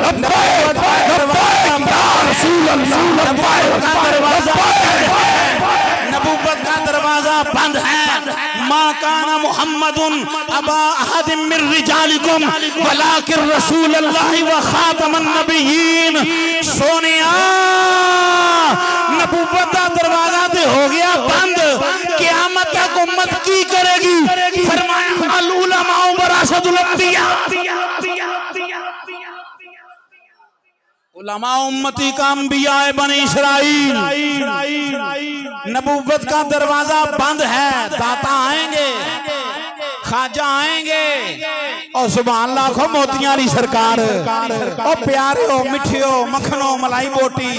लब्बैक या रसूल अल्लाह लब्बैक नबूवत का दरवाजा बंद है। मा काना मुहम्मदुन अबा अहदिम मिर रिजालिकुम वलाकिन रसूलुल्लाह व खातमन नबिय्यीन। सोनिया नबूवत का दरवाजा तो हो गया बंद, क़यामत तक उम्मत की करेगी? फरमाया अल उलमा वरासतुल अंबिया, उलमा उम्मती का अंबिया बनी इस्राइल। नबूवत का दरवाजा बंद है। दाता आएंगे, खाजा आएंगे और सुभान अल्लाह खो मोतियां वाली सरकार और प्यारे हो मिठे हो मखनो मलाई बोटी।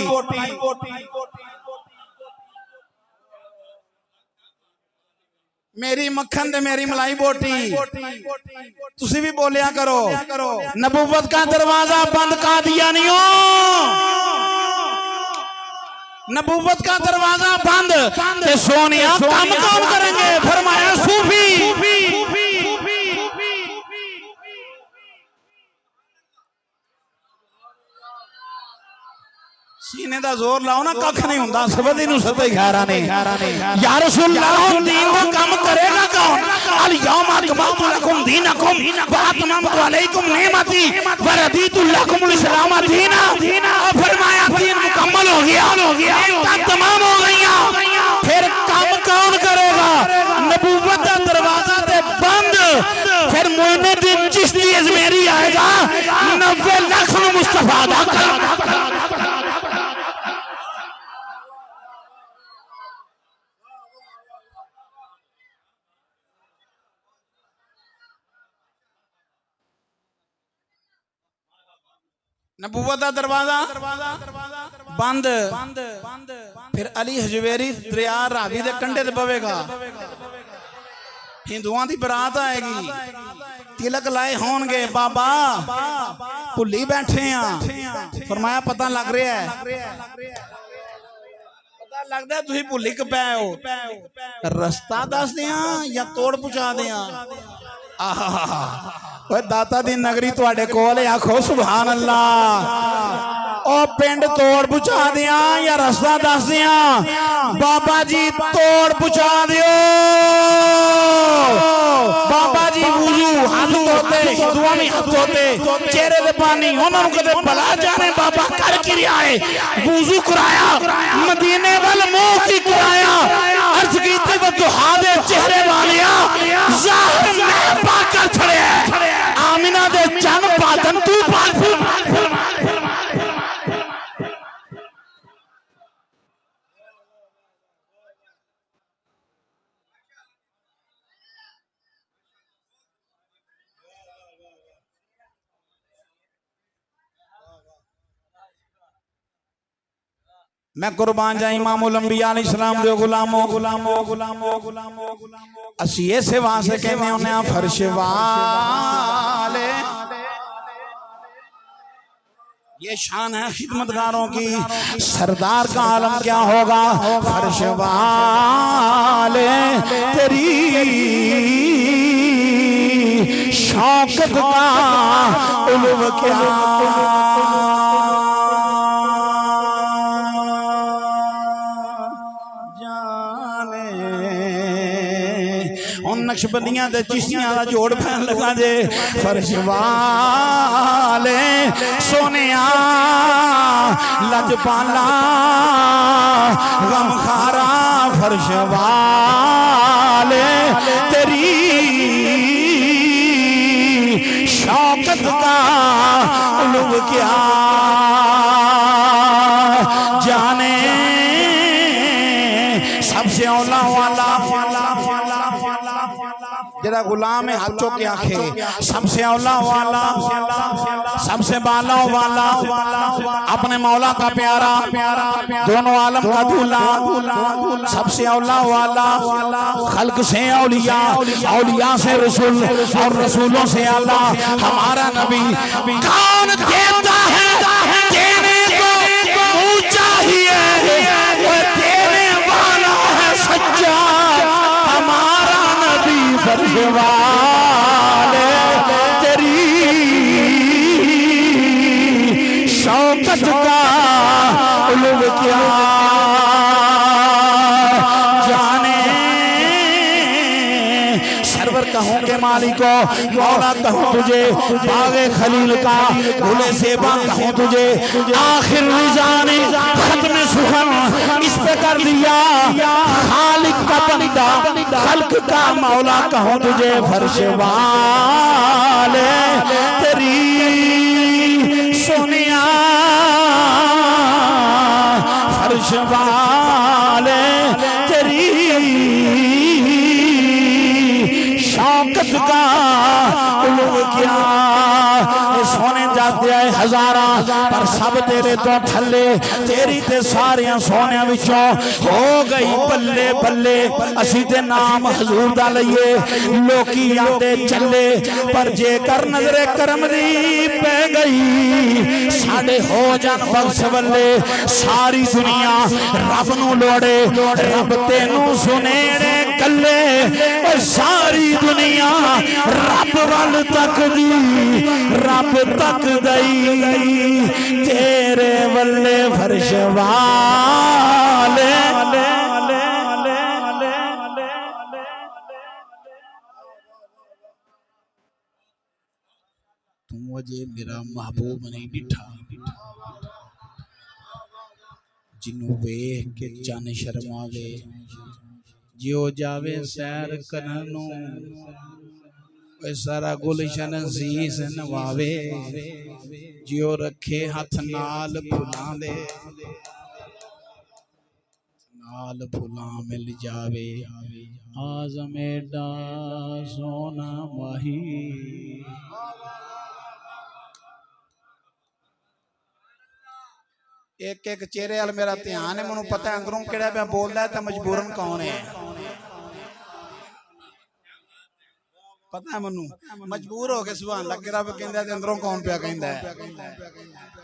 मेरी मक्खन ते मेरी मलाई बोटी तुसी भी बोलिया करो। नबूवत का दरवाजा बंद का दिया नहीं हो, नबूवत का दरवाजा बंद ते सोनिया काम करेंगे। फरमाया सूफी सीने दा जोर लाओ ना, कख नहीं हुंदा। सबदी नु सते घारा नहीं। या रसूल अल्लाह दीन को काम करेगा कौन? अल यौम अकमलतु लकुम दीनकुम व अतममतु अलैकुम निअमती व रदीतु लकुमुल इस्लाम दीना। फरमाया दीन मुकम्मल हो गया, तमाम हो गईया, फिर काम कौन करेगा? नबूवत का दरवाजा ते बंद। फिर मोइनुद्दीन चिश्ती अजमेरी आएगा 90 लाख मुस्तफा दा नबूवत का दरवाजा बंद। फिर अली हजवेरी दरिया रावी दे कंढे ते पवेगा। हिंदुआं दी बरात आएगी, तिलक लाए होणगे। बाबा भुल्ली बैठे हैं। फरमाया पता लग रहा है, पता लगदा तुसीं भुल्ली क पै हो। रस्ता दस दियां या तोड़ पहुंचा दियां? आहा दाता दी नगरी तुहाडे कोल है, आखो सुभान अल्लाह। ओ पिंड तोड़ पहुंचा दिया या रास्ता दस दिया? बाबा जी तोड़ पहुंचा दियो। बाबा जी वुजू हाथ धोते, दुआ में हाथ धोते, चेहरे ते पानी उन्होंने कदे भला जाने बाबा कर की रिया है। वुजू कराया, मदीने वाल मुंह की कराया, अर्ज कीते वो दुहा दे चेहरे वालिया ज़ाहिर मैं पाकर छड़े आमिना दे चन पातन तू पाक। मैं कुर्बान जाए इमामुल अंबिया अलैहिस्सलाम दे गुलामो असी ऐसे वास्ते कहने होने फर्श वाले। ये शान है खिदमतगारों की। सरदार का आलम क्या होगा? फर्श वाले तेरी शौकत का उलूव क्या नक्शबंदियां दे चिश्तियां दा जोड़ पैन लगा जे। फर्श वाले सोनिया लजपाला गमखारा फर्श वाले तेरी शौकत का उलूव क्या जाने। सबसे औला वाला जरा गुलाम है, हाथों के आखे सबसे औला वाला, सबसे बाला वाला, अपने मौला का प्यारा, दोनों आलम का दूल्हा, सबसे औला वाला, खल्क से औलिया, औलिया से रसूल और रसूलों से आला हमारा नबी। कौन देता है देने को मुँह चाहिए, वो देने वाला है सच्चा हमारा नबी। फर्ज वाले तेरी शौकत का उलूब क्या जाने, सरवर कहूँ के मालिको मौला कहूँ तुझे, बागे खलील का भूले सेबा कहूँ तुझे, आखिर रिजाने खत्म सुखन इस पे कर दिया, खालिक का बंदा खल्क का मौला कहूँ तुझे। फर्श वाले तेरी सोनिया, फर्श वाले तेरी शौकत का उलूब क्या। सोने जाते आए हजारा पर सब तेरे तो थले, तेरी ते सारियां सोने विचों हो गई बल्ले बल्ले। असी ते नाम हजूर दा लईए लोकी आंदे चले, पर जेकर नजरे करम दी पै गई साडे हो जान बख्श बल्ले। सारी दुनिया रब नू लोड़े, रब तेनू सुनेड़े कल्ले, सारी दुनिया रब वल तकदी, रब तक दई तेरे वल्ले। फर्श वाले तू अजे मेरा महबूब नहीं डिठा, जिन्नू वेख के चन शर्मावे, जियो जावे सैर करनू सारा गुलशन शीस नवावे, जियो रखे हथ नाल फुलां दे, नाल फुलां मिल जावे। आज़म एडा सोना माही, एक एक चेहरे वाल मेरा ध्यान है, मैनू पता है अंदरों केड़ा मैं बोलदा है, मजबूरन कौन है पता है मैनू, मजबूर हो के सुभान अल्लाह रब कहंदा है, अंदरों कौन पिया कहंदा है।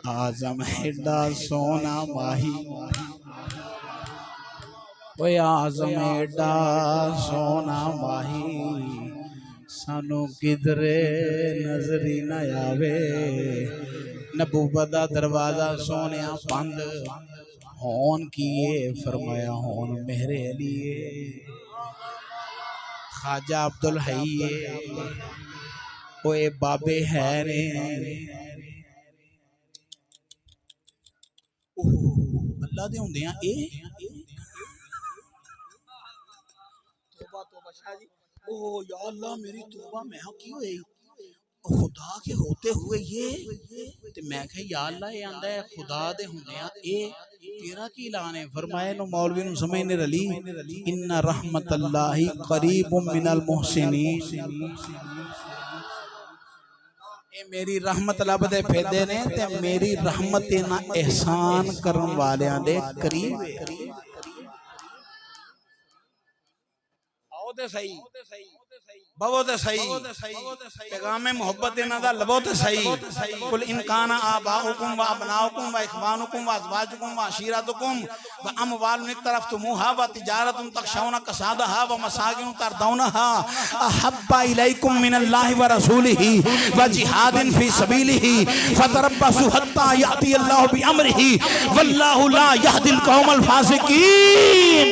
आज़म एडा सोना माही, ओए आज़म एडा सोना माही, सानू किधरे नजरी न आवे। नबूवत दा दरवाजा सोने बंद होन किए, फरमाया होन मेरे लिए। ख्वाजा अब्दुल हई ओए बाबे है रे, अल्लाह दे हुंदे आ ए तौबा तौबा शाह जी। ओ या अल्लाह मेरी तौबा, मैं की होई खुदा के होते हुए ये ते मैं कहा या अल्लाह ये आंदा है खुदा दे हुंदे आ ए तेरा की ऐलान है। फरमाया नो मौलवी नु समझ ने रली, इन्ना रहमतल्लाहि करीबुम मिनल मुहसिनीन, ए मेरी रहमत लब दे फेदे ने ते मेरी रहमत ना एहसान करन वालियां दे करीब है। आओ ते सही बवो ते सही, पैगामे मोहब्बत इना दा लबो ते सही। कुल इनकाना आबाउकुम व अबनाउकुम व इखवानुकुम व अज़वाजुकुम व अशीरतुकुम व अमवालुन इक्तरफ्तुमूहा व तिजारतुन तखशौना कसादहा व मसाकिन तरदौनहा अहब्बा इलैकुम मिनल्लाहि व रसूलिही व जिहादिन फी सबीलिही फतरब्बसु हत्ता याति अल्लाहु बि अमरिही वल्लाहु ला यहदिल कौमल फासिकीन।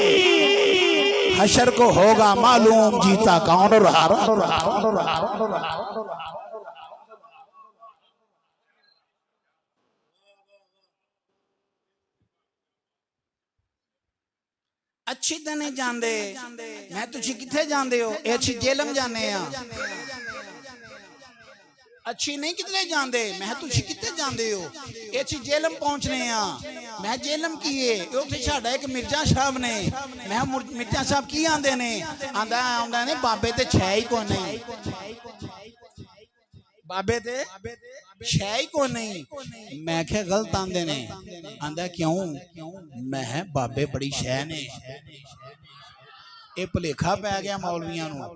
हशर को होगा मालूम जीता कौन और हारा। अच्छी तो नहीं जानते, मैं तुझी किथे जानते हो, अच्छी जेलम जाने अच्छी नहीं कितने जाते, मैं तुझी कितने जाते हो, ये ची जेलम पहुंचने मैं जेलम की साडा एक मिर्जा साहब ने, मैं मिर्जा साहब की आंदे ने, आंदा आंदा ने बाबे ते छे ही को नहीं, बाबे ते छे ही को नहीं। मैं क्या गलत आंदे ने, आंदा क्यों, मैं बाबे बड़ी शह ने, ये भुलेखा पै गया मौलवियां नूं।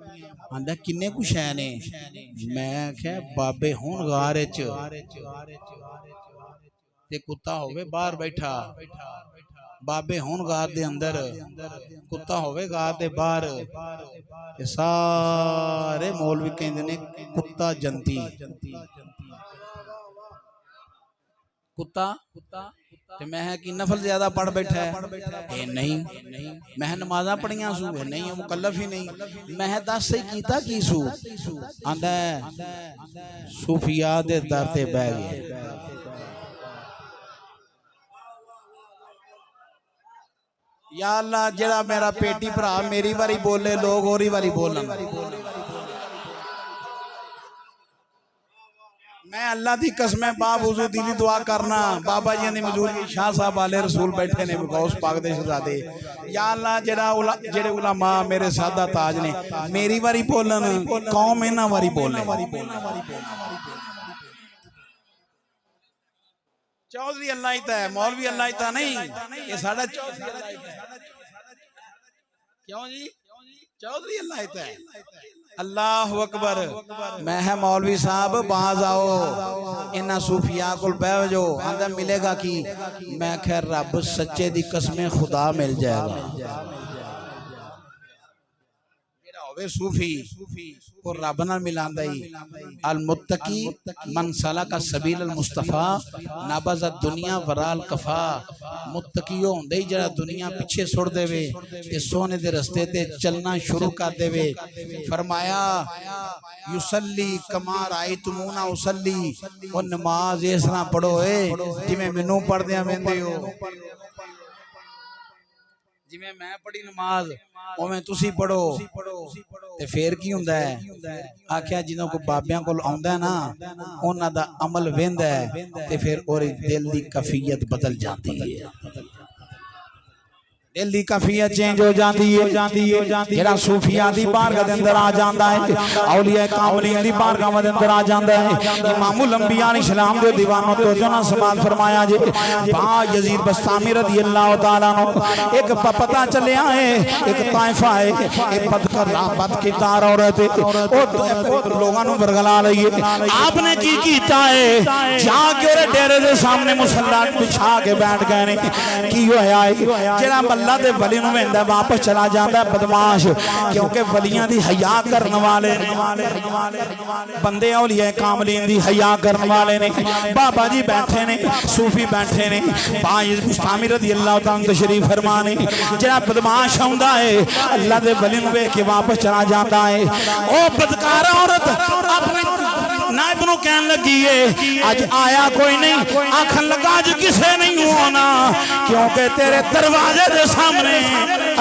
आंदा किन्ने कुछ है ने, मैं क्या बाबे हुण गार ते कुत्ता होवे बाहर बैठा, बाबे हुण गार दे अंदर कुत्ता होवे गार दे बाहर, सारे मौलवी कहंदे ने कुत्ता जंती, कुत्ता ते मैं की नफल ज्यादा पढ़ बैठा है, ए नहीं मैं नमाजा पढ़िया सू, नहीं मुकल्लफ ही नहीं, मैं दस सही कीता की सू, आंदा सूफिया दे दर ते बह गए। या अल्लाह जेड़ा मेरा पेटी भरा मेरी बारी बोले, लोग औरी बारी बोलन, मैं अल्लाह की कसम बावजूद दिली दुआ करना, बाबा जी की मौजूदगी शाह साहब वाले रसूल बैठे ने गौस पाक दे शहजादे, या अल्लाह जेड़े उलमा मेरे सादा ताज ने मेरी बारी बोलन, कौम इन्हां वारी बोले। चौधरी अल्लाह ही है, मौलवी अल्लाह ही नहीं, ये साडा चौधरी अल्लाह ही है। क्यों जी, चौधरी अल्लाह ही है। अल्लाह अकबर। मैं है मौलवी साहब बाज आओ, इन्हां सूफिया कोल बैठ जाओ, आंदा मिलेगा की, मैं खैर रब सच्चे दी कसमें खुदा मिल जाएगा। सूफी और रब नाल मिलांदा ही, अल मुत्तकी मन सलका सबील अल मुस्तफा नबज़ दुनिया वराल कफा, मुत्तकी होंदे ही जरा दुनिया पीछे छोड़ देवे ते सोने दे रस्ते ते चलना शुरू कर देवे। फरमाया युसल्ली कमा रायतुमूना उसल्ली, और नमाज इस तरह पढ़ो जिवें मैनू पढ़दियां वेंदे हो, जिवें मैं पढ़ी नमाज उवें तुसी पढ़ो, ते फिर की हुंदा है, आख्या जिन्हों को बाबियां कोल आउंदा ना उन्हां दा अमल वेंदा है ते फिर ओरी दिल दी कैफियत बदल जाती है, दिल दी कैफियत चेंज हो जाती है। जेड़ा सूफिया दी बारगाह दे अंदर आ जांदा है, औलिया कामलीन दी बारगाह दे अंदर आ जांदा है, इमामुल अंबिया अलैहिस्सलाम दे दीवानों तो जना समाल फरमाया जे बा यजीद बस्तामी रज़ी अल्लाह तआला नो एक पता चलिया है, एक ताइफा है, एक बद किरदार औरत है, ओ लोगां नु बरगला लई है। आपने की कीता है, जाके ओरे डेरे दे सामने मुसल्ला बिछा के बैठ गए ने। की होया है, जेड़ा अल्लाह दे वली नूं वेंदा वापस चला जाता है बदमाश, क्योंकि वलियां दी हया करने वाले बंदे औलिया कामलीन दी हया करने वाले ने। बाबा जी बैठे ने, सूफी बैठे ने, बुस्तामी रज़ी अल्लाह तआला तशरीफ फरमा ने। जेड़ा बदमाश आउंदा है अल्लाह दे वली नूं वेख के वापस चला जाता है। ओ बदकार औरत अपने नायब नूं कहन लगी है अज आया कोई नहीं, आखन लगा अज किसे नहीं होना, क्योंकि तेरे दरवाजे दे सामने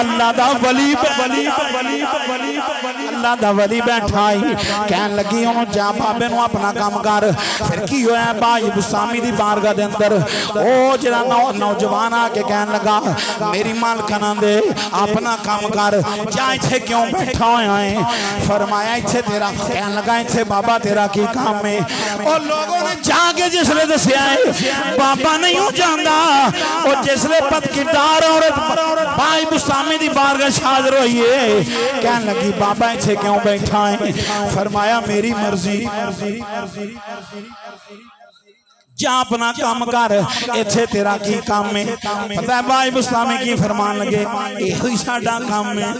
अल्लाह दा वली अल्लाह दा वली बैठा है। कहन लगी ओनू जा बाबे नू अपना काम कर। फिर की होया, भाई बुस्तामी दी बारगाह दे अंदर ओ जेड़ा नौजवान आके कहन लगा मेरी मालकना दे अपना काम कर, जा इत्थे क्यों बैठा होया है। फरमाया इत्थे तेरा, कहन लगा इत्थे बाबा तेरा की काम है। और लोगों ने जाके जिसले दसिया है बाबा नहीं हो जांदा, और जिसले बद किरदार औरत भाई बुस्तामी दी बारगाह हाज़िर होई है, कहन लगी बाबा इत्थे क्यों बैठा है। फरमाया मेरी मर्जी, जा अपना काम कर, इत्थे तेरा की काम है। पता है भाई बुस्तामी की फरमान लगे, इहो ही साडा काम है।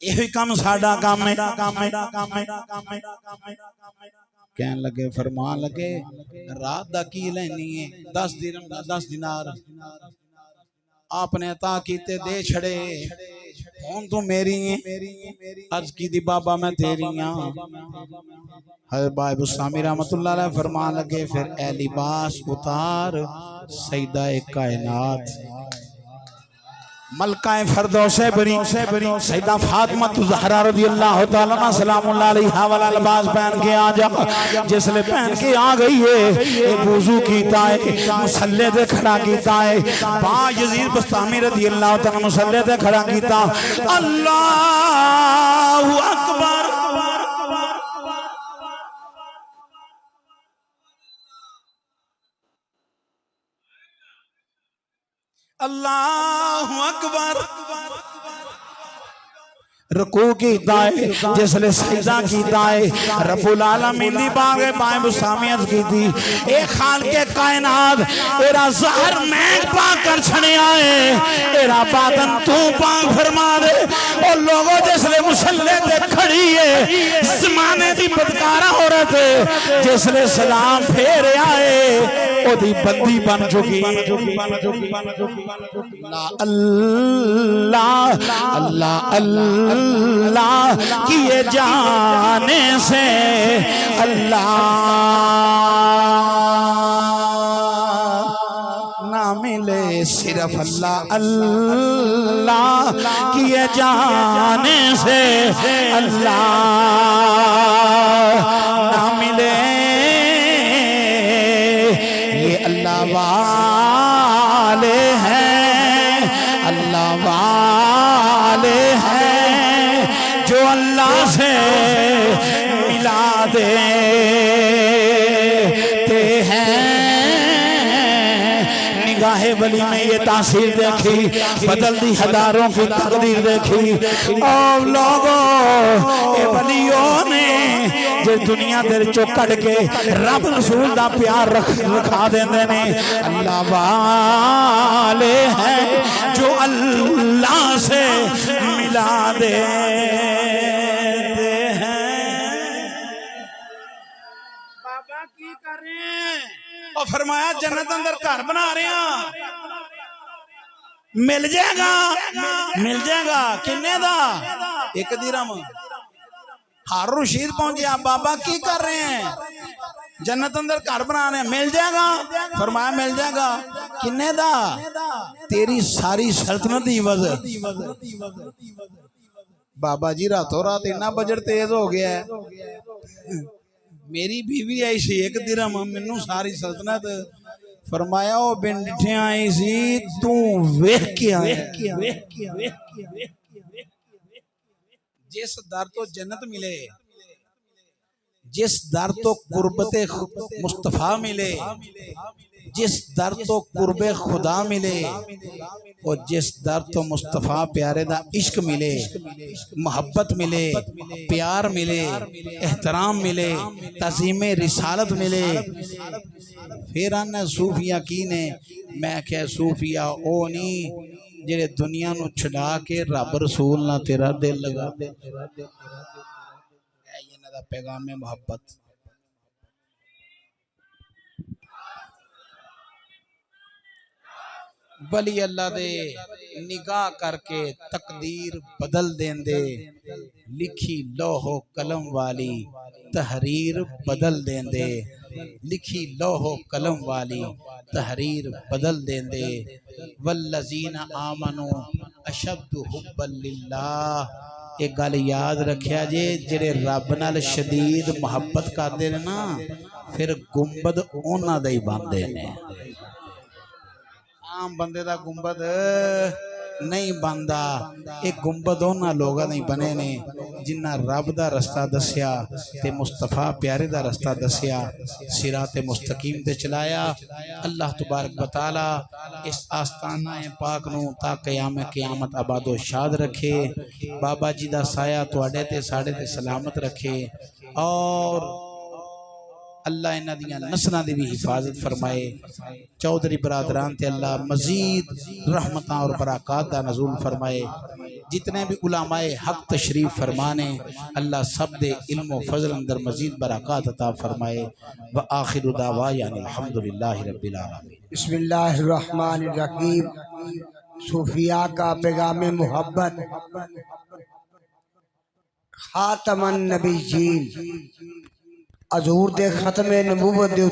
यही काम साडा काम है। कहन लगे फरमान लगे रात दा की लेनी है, 10 दिनार आपने अता कीते दे छड़े, हुण तू मेरी है। अर्ज की दी बाबा मैं तेरी हां। हज़रत भाई बुस्तामी रहमतुल्लाह अलैह फरमान लगे फिर ए लिबास उतार सईदा कायनात मलकाए फरदौसे बरी सैयदा फातिमा ज़हरा रज़ियल्लाहु तआला अन्हा सलामुल्लाह अलैहा वाला लिबास पहन के आ जा। जिसले पहन के आ गई है वुज़ू कीता है मुसल्ले ते खड़ा कीता है बा यजीद बस्तामी रज़ियल्लाहु तआला मुसल्ले ते खड़ा कीता। अल्लाहु अकबर अल्लाहु अकबर रुकू कीता है। जिसले सजदा कीता है रब्बुल आलमीन दी बागे बाए मुसामियत कीती ए खालिके कायनात एरा ज़हर मैं पाक कर छड़िया है एरा बातन तू पाक फरमा दे। ओ लोगों जिसले मुसल्ले ते खड़ी है ज़माने दी बदकारा औरत जिसले सलाम फेर आए ओदी बंदी बन चुकी। अल्लाह अल्लाह अल्लाह किए जाने से अल्लाह ना मिले सिर्फ अल्लाह अल्लाह किए जाने से अल्लाह ना मिले। ये अल्लाह वाले हैं अल्लाह वाले हैं जो अल्लाह से मिला देते हैं। निगाहे वली में ये तासीर देखी बदल दी हजारों की तकदीर देखी। और लोगों ए वलियों ने जो दुनिया तेरे चो कट के रब रसूल दा प्यार रखा देंदे ने अल्लाह वाले हैं जो अल्लाह से मिला देते हैं। बाबा की करें और फरमाया जन्नत अंदर घर बना रहे हैं मिल जाएगा किन्ने दा एक दिरहम। हारून रशीद पहुंचे बाबा की कर रहे हैं जन्नत अंदर घर बना रहे हैं मिल जाएगा। फरमाया मिल जाएगा किन्ने दा तेरी सारी सल्तनत दी वजह। बाबा जी रातों रात इतना बजट तेज हो गया है मेरी बीवी आई सी एक दिरहम मैनू सारी सल्तनत। फरमाया वो बिन डिठे आई सी तू वेख के आया। जिस दर तो जन्नत मिले जिस दर तो कुर्बते मुस्तफा मिले जिस दर तो कुर्बे खुदा मिले और जिस दर तो मुस्तफा प्यारे दा इश्क मिले मोहब्बत मिले प्यार मिले एहतराम मिले तज़ीमे रिसालत मिले। फिर आना सूफिया की ने मैं क्या सूफिया ओ नहीं जेरे दुनिया नू छुड़ा के रब रसूल ना तेरा दिल लगा दे। पैगाम में मोहब्बत वली अल्लाह दे निगाह करके तकदीर बदल देंदे लिखी लोहो कलम वाली तहरीर बदल देंदे लिखी लोहो कलम वाली तहरीर बदल देंदे। वल्लज़ीना आमनू अशद्दु हुब्बन लिल्लाह। एक गल याद रखिया जे जेरे रब नाल शदीद मुहब्बत करदे ने ना फिर गुंबद उन्हां दा ही बनदे ने। आम बंदे दा गुंबद नहीं बनदा। एक गुंबद उन्हां लोगां नहीं बने ने जिन्ना रब दा रस्ता दसिया ते मुस्तफा प्यारे दा रस्ता दसिया सिराते मुस्तकीम ते चलाया। अल्लाह तबारक व तआला इस आस्ताना पाक नू ता क़यामत आबादो शाद रखे। बाबा जी दा साया तुहाडे ते साडे ते सलामत रखे और अल्लाह इन्हां दियां नस्लां दी भी हिफाजत फरमाए। चौधरी बरादरान ते अल्लाह मजीद रहमतां और बरक़ात दा नज़ूल फरमाए। जितने भी उलमाए हक तशरीफ फरमाने अल्लाह सब दे इल्म व फजल अंदर मजीद बरक़ात अता फरमाए। व आखिरु दावाना अल्हम्दुलिल्लाहि रब्बिल आलमीन। बिस्मिल्लाहिर्रहमानिर्रहीम। सूफिया का पैगाम मोहब्बत खातमन नबीयीन हजूर दे खत्मे नबूवत दे